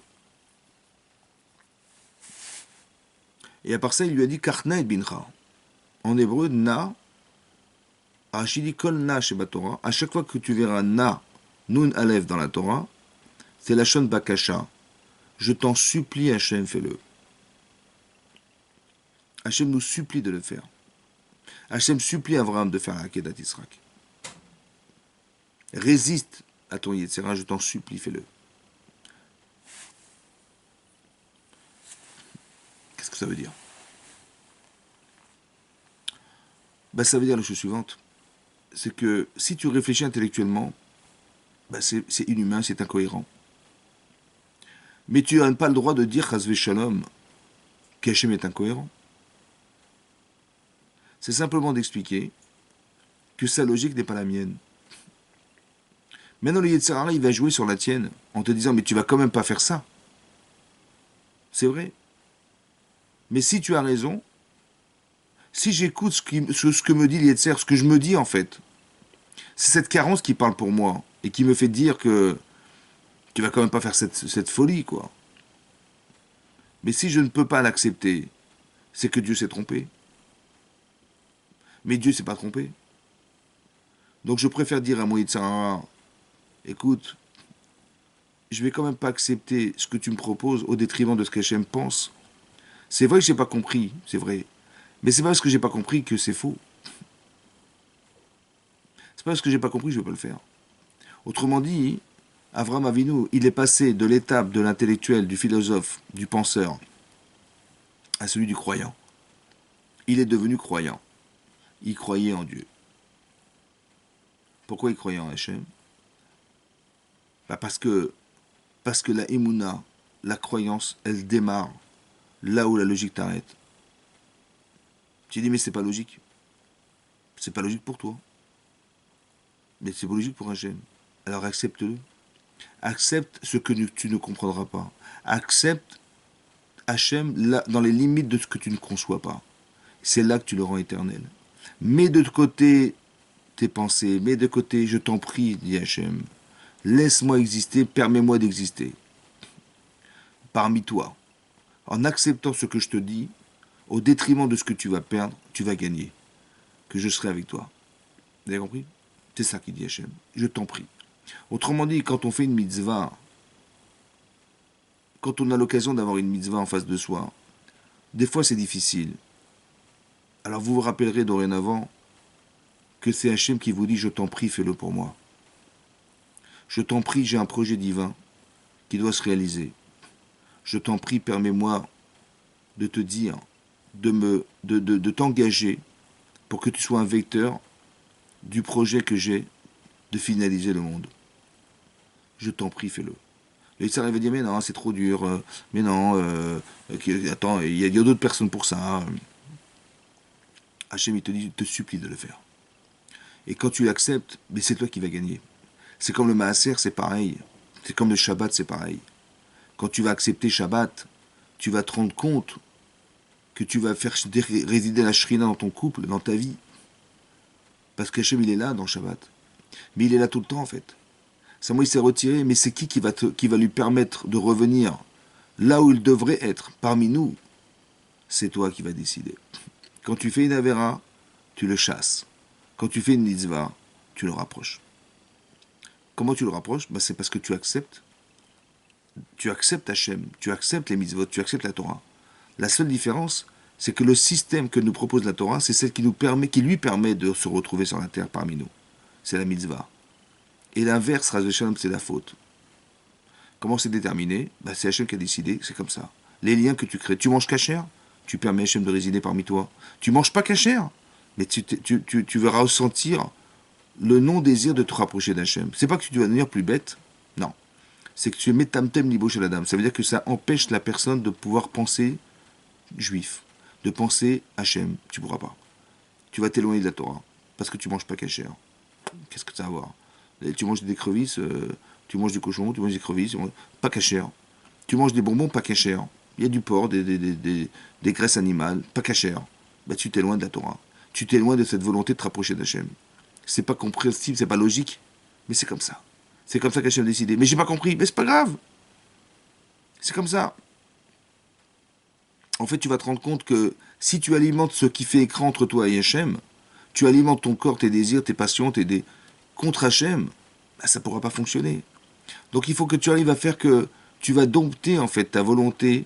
Et à part ça, il lui a dit Karna et Bincha. En hébreu, Na, Rachid dit Kol Na chez Torah. À chaque fois que tu verras Na, Nun Aleph dans la Torah, c'est la Shon Bakasha. Je t'en supplie, Hachem, fais-le. Hachem nous supplie de le faire. Hachem supplie Abraham de faire la Kedat Israq. Résiste à ton Yetzera, je t'en supplie, fais-le. Qu'est-ce que ça veut dire? Ben, ça veut dire la chose suivante. C'est que si tu réfléchis intellectuellement, ben c'est inhumain, c'est incohérent. Mais tu n'as pas le droit de dire, Chazvé Shalom, qu'Hachem est incohérent. C'est simplement d'expliquer que sa logique n'est pas la mienne. Maintenant, le Yetzirah, il va jouer sur la tienne en te disant, mais tu vas quand même pas faire ça. C'est vrai. Mais si tu as raison, si j'écoute ce que me dit le Yetzirah, ce que je me dis en fait, c'est cette carence qui parle pour moi et qui me fait dire que tu vas quand même pas faire cette folie, quoi. Mais si je ne peux pas l'accepter, c'est que Dieu s'est trompé. Mais Dieu s'est pas trompé. Donc je préfère dire à mon Yetzirah, écoute, je vais quand même pas accepter ce que tu me proposes au détriment de ce qu'Hachem pense. C'est vrai que j'ai pas compris, c'est vrai. Mais c'est pas parce que j'ai pas compris que c'est faux. C'est pas parce que j'ai pas compris que je vais pas le faire. Autrement dit, Avraham Avinu, il est passé de l'étape de l'intellectuel, du philosophe, du penseur, à celui du croyant. Il est devenu croyant. Il croyait en Dieu. Pourquoi il croyait en Hachem? Bah parce que la émouna, la croyance, elle démarre là où la logique t'arrête. Tu dis mais c'est pas logique. C'est pas logique pour toi. Mais c'est pas logique pour Hachem. Alors accepte-le. Accepte ce que tu ne comprendras pas. Accepte Hachem là, dans les limites de ce que tu ne conçois pas. C'est là que tu le rends éternel. Mets de côté tes pensées, mets de côté, je t'en prie, dit Hachem. Laisse-moi exister, permets-moi d'exister. Parmi toi. En acceptant ce que je te dis, au détriment de ce que tu vas perdre, tu vas gagner. Que je serai avec toi. Vous avez compris? C'est ça qu'il dit Hachem. Je t'en prie. Autrement dit, quand on fait une mitzvah, quand on a l'occasion d'avoir une mitzvah en face de soi, des fois c'est difficile. Alors vous vous rappellerez dorénavant que c'est Hachem qui vous dit, je t'en prie, fais-le pour moi. Je t'en prie, j'ai un projet divin qui doit se réaliser. Je t'en prie, permets-moi de te dire, de t'engager pour que tu sois un vecteur du projet que j'ai de finaliser le monde. Je t'en prie, fais-le. Le Yitzhak va dire, mais non, c'est trop dur, mais non, attends, il y a d'autres personnes pour ça. Hachem, il te supplie de le faire. Et quand tu l'acceptes, mais c'est toi qui vas gagner. C'est comme le Maaser, c'est pareil. C'est comme le Shabbat, c'est pareil. Quand tu vas accepter Shabbat, tu vas te rendre compte que tu vas faire résider la Shrina dans ton couple, dans ta vie. Parce qu'Hachem, il est là dans Shabbat. Mais il est là tout le temps, en fait. Moi, il s'est retiré, mais c'est qui va lui permettre de revenir là où il devrait être, parmi nous? C'est toi qui vas décider. Quand tu fais une Avera, tu le chasses. Quand tu fais une mitzvah, tu le rapproches. Comment tu le rapproches? C'est parce que tu acceptes Hachem, tu acceptes les mitzvot, tu acceptes la Torah. La seule différence, c'est que le système que nous propose la Torah, c'est celle qui lui permet de se retrouver sur la terre parmi nous. C'est la mitzvah. Et l'inverse, Ras Shalom, c'est la faute. Comment c'est déterminé? C'est Hachem qui a décidé, c'est comme ça. Les liens que tu crées, tu manges cachère, tu permets Hachem de résider parmi toi. Tu manges pas cachère, mais tu vas ressentir le non-désir de te rapprocher d'Hachem. C'est pas que tu vas devenir plus bête, non. C'est que tu es metamtem libo chez la dame. Ça veut dire que ça empêche la personne de pouvoir penser juif, de penser Hachem. Tu pourras pas. Tu vas t'éloigner de la Torah, parce que tu manges pas cachère. Qu'est-ce que ça va avoir? Tu manges des crevisses, tu manges du cochon, tu manges des crevisses, pas cachère. Tu manges des bonbons, pas cachère. Il y a du porc, des graisses animales, pas cachère. Tu t'éloignes de la Torah. Tu t'éloignes de cette volonté de te rapprocher d'Hachem. c'est pas compréhensible, c'est pas logique, mais c'est comme ça. C'est comme ça qu'Hachem a décidé. Mais j'ai pas compris, mais c'est pas grave. C'est comme ça. En fait, tu vas te rendre compte que si tu alimentes ce qui fait écran entre toi et Hachem, tu alimentes ton corps, tes désirs, tes passions, contre Hachem, bah, ça ne pourra pas fonctionner. Donc il faut que tu arrives à faire que tu vas dompter en fait ta volonté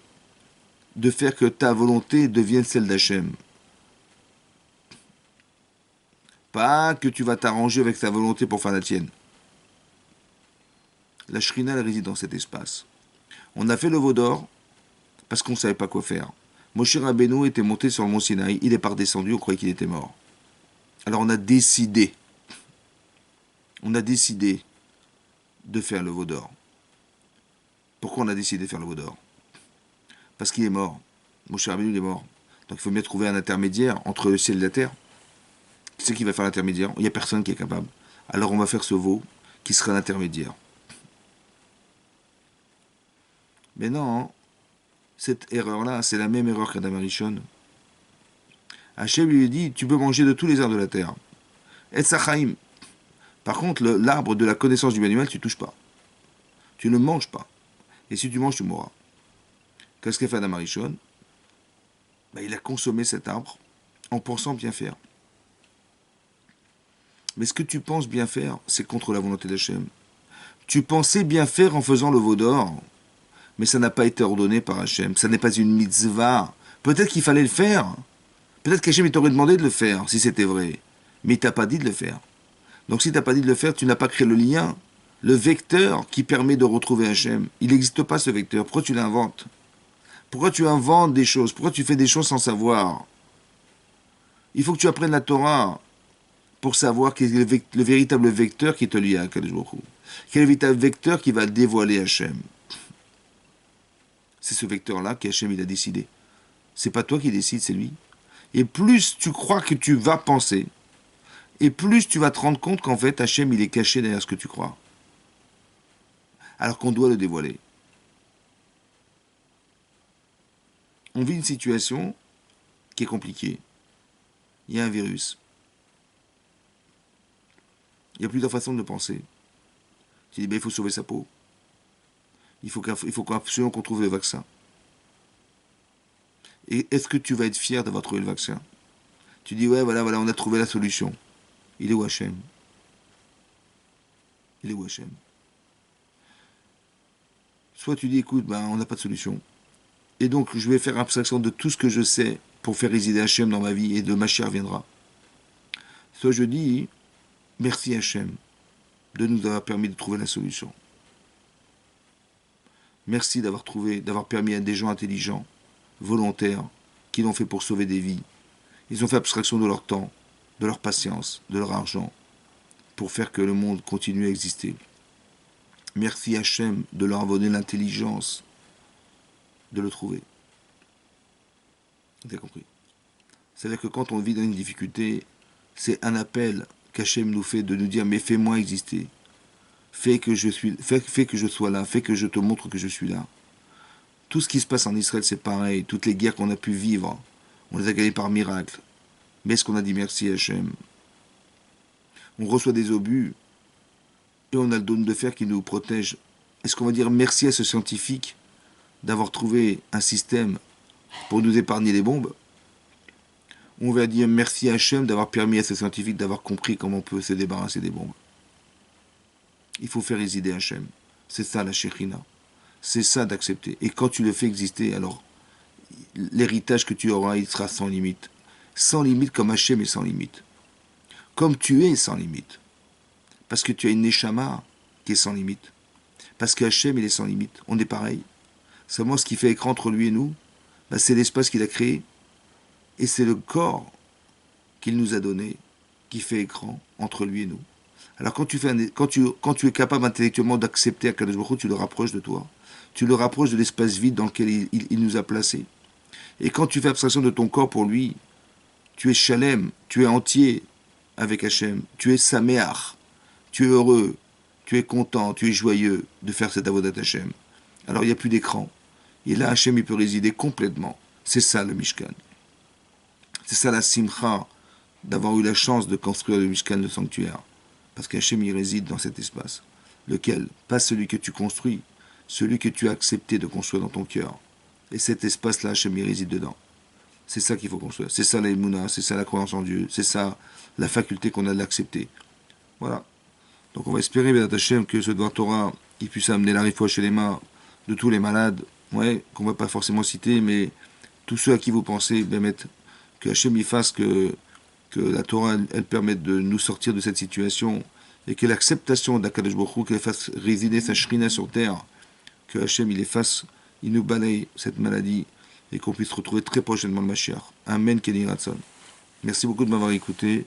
de faire que ta volonté devienne celle d'Hachem. Pas que tu vas t'arranger avec ta volonté pour faire la tienne. La Shrina, elle réside dans cet espace. On a fait le veau d'or parce qu'on ne savait pas quoi faire. Moshe Rabbeinu était monté sur le mont Sinaï, il n'est pas redescendu, on croyait qu'il était mort. Alors on a décidé de faire le veau d'or. Pourquoi on a décidé de faire le veau d'or? Parce qu'il est mort. Moshe Rabbeinu, il est mort. Donc il faut bien trouver un intermédiaire entre le ciel et la terre. Qui c'est qui va faire l'intermédiaire? Il n'y a personne qui est capable. Alors on va faire ce veau qui sera l'intermédiaire. Mais non, cette erreur-là, c'est la même erreur qu'Adam Arishon. Hachem lui dit, tu peux manger de tous les arbres de la terre. Et Sachaim. Par contre, l'arbre de la connaissance du bien et du mal, tu ne touches pas. Tu ne manges pas. Et si tu manges, tu mourras. Qu'est-ce qu'a fait Adam Arishon? Il a consommé cet arbre en pensant bien faire. Mais ce que tu penses bien faire, c'est contre la volonté d'Hachem. Tu pensais bien faire en faisant le veau d'or, mais ça n'a pas été ordonné par Hachem. Ça n'est pas une mitzvah. Peut-être qu'il fallait le faire. Peut-être qu'Hachem t'aurait demandé de le faire, si c'était vrai. Mais il t'a pas dit de le faire. Donc si tu n'as pas dit de le faire, tu n'as pas créé le lien, le vecteur qui permet de retrouver Hachem. Il n'existe pas ce vecteur. Pourquoi tu l'inventes? Pourquoi tu inventes des choses? Pourquoi tu fais des choses sans savoir? Il faut que tu apprennes la Torah pour savoir quel est le véritable vecteur qui te lie à Akadosh Baruch Hu. Quel est le véritable vecteur qui va dévoiler Hachem. C'est ce vecteur-là qu'Hachem il a décidé. C'est pas toi qui décides, c'est lui. Et plus tu crois que tu vas penser, et plus tu vas te rendre compte qu'en fait Hachem il est caché derrière ce que tu crois. Alors qu'on doit le dévoiler. On vit une situation qui est compliquée. Il y a un virus. Il y a plusieurs façons de le penser. Tu dis, il faut sauver sa peau. Il faut absolument qu'on trouve le vaccin. Et est-ce que tu vas être fier d'avoir trouvé le vaccin? Tu dis, ouais, voilà, on a trouvé la solution. Il est où Hachem? Il est où Hachem? Soit tu dis, écoute, on n'a pas de solution. Et donc, je vais faire abstraction de tout ce que je sais pour faire résider Hachem dans ma vie et de Mashiach viendra. Soit je dis, merci Hachem de nous avoir permis de trouver la solution. Merci d'avoir permis à des gens intelligents, volontaires, qui l'ont fait pour sauver des vies. Ils ont fait abstraction de leur temps, de leur patience, de leur argent, pour faire que le monde continue à exister. Merci Hachem de leur avoir donné l'intelligence de le trouver. Vous avez compris? C'est-à-dire que quand on vit dans une difficulté, c'est un appel qu'Hachem nous fait de nous dire, mais fais-moi exister. Fais que je sois là, fais que je te montre que je suis là. Tout ce qui se passe en Israël, c'est pareil. Toutes les guerres qu'on a pu vivre, on les a gagnées par miracle. Mais est-ce qu'on a dit merci à Hachem? On reçoit des obus et on a le dôme de fer qui nous protège. Est-ce qu'on va dire merci à ce scientifique d'avoir trouvé un système pour nous épargner les bombes? On va dire merci à Hachem d'avoir permis à ce scientifique d'avoir compris comment on peut se débarrasser des bombes. Il faut faire résider Hachem. C'est ça la Shekhinah. C'est ça d'accepter. Et quand tu le fais exister, alors l'héritage que tu auras, il sera sans limite. Sans limite comme Hachem est sans limite. Comme tu es sans limite. Parce que tu as une Neshama qui est sans limite. Parce que Hachem, il est sans limite. On est pareil. Seulement, ce qui fait écran entre lui et nous, c'est l'espace qu'il a créé. Et c'est le corps qu'il nous a donné qui fait écran entre lui et nous. Alors quand tu es capable intellectuellement d'accepter Akadosh Baruch Hu, tu le rapproches de toi. Tu le rapproches de l'espace vide dans lequel il nous a placés. Et quand tu fais abstraction de ton corps pour lui, tu es shalem, tu es entier avec Hachem, tu es saméach, tu es heureux, tu es content, tu es joyeux de faire cette avodat Hachem. Alors il n'y a plus d'écran. Et là, Hachem, il peut résider complètement. C'est ça le Mishkan. C'est ça la simcha d'avoir eu la chance de construire le Mishkan, le sanctuaire. Parce qu'Hachem y réside dans cet espace. Lequel? Pas celui que tu construis, celui que tu as accepté de construire dans ton cœur. Et cet espace-là, Hachem y réside dedans. C'est ça qu'il faut construire. C'est ça la Emouna, c'est ça la croyance en Dieu, c'est ça la faculté qu'on a de l'accepter. Voilà. Donc on va espérer, Bédat Hachem, que ce Dvar Torah, il puisse amener la rifoua chez les mains de tous les malades, ouais, qu'on ne va pas forcément citer, mais tous ceux à qui vous pensez, Bémet, que Hachem y fasse que la Torah, elle permette de nous sortir de cette situation, et que l'acceptation d'Akadosh Baruch Hu, qu'elle fasse résider sa shrina sur terre, que Hachem, il efface, il nous balaye cette maladie, et qu'on puisse retrouver très prochainement le Mashiach. Amen, Kenny Ratson. Merci beaucoup de m'avoir écouté.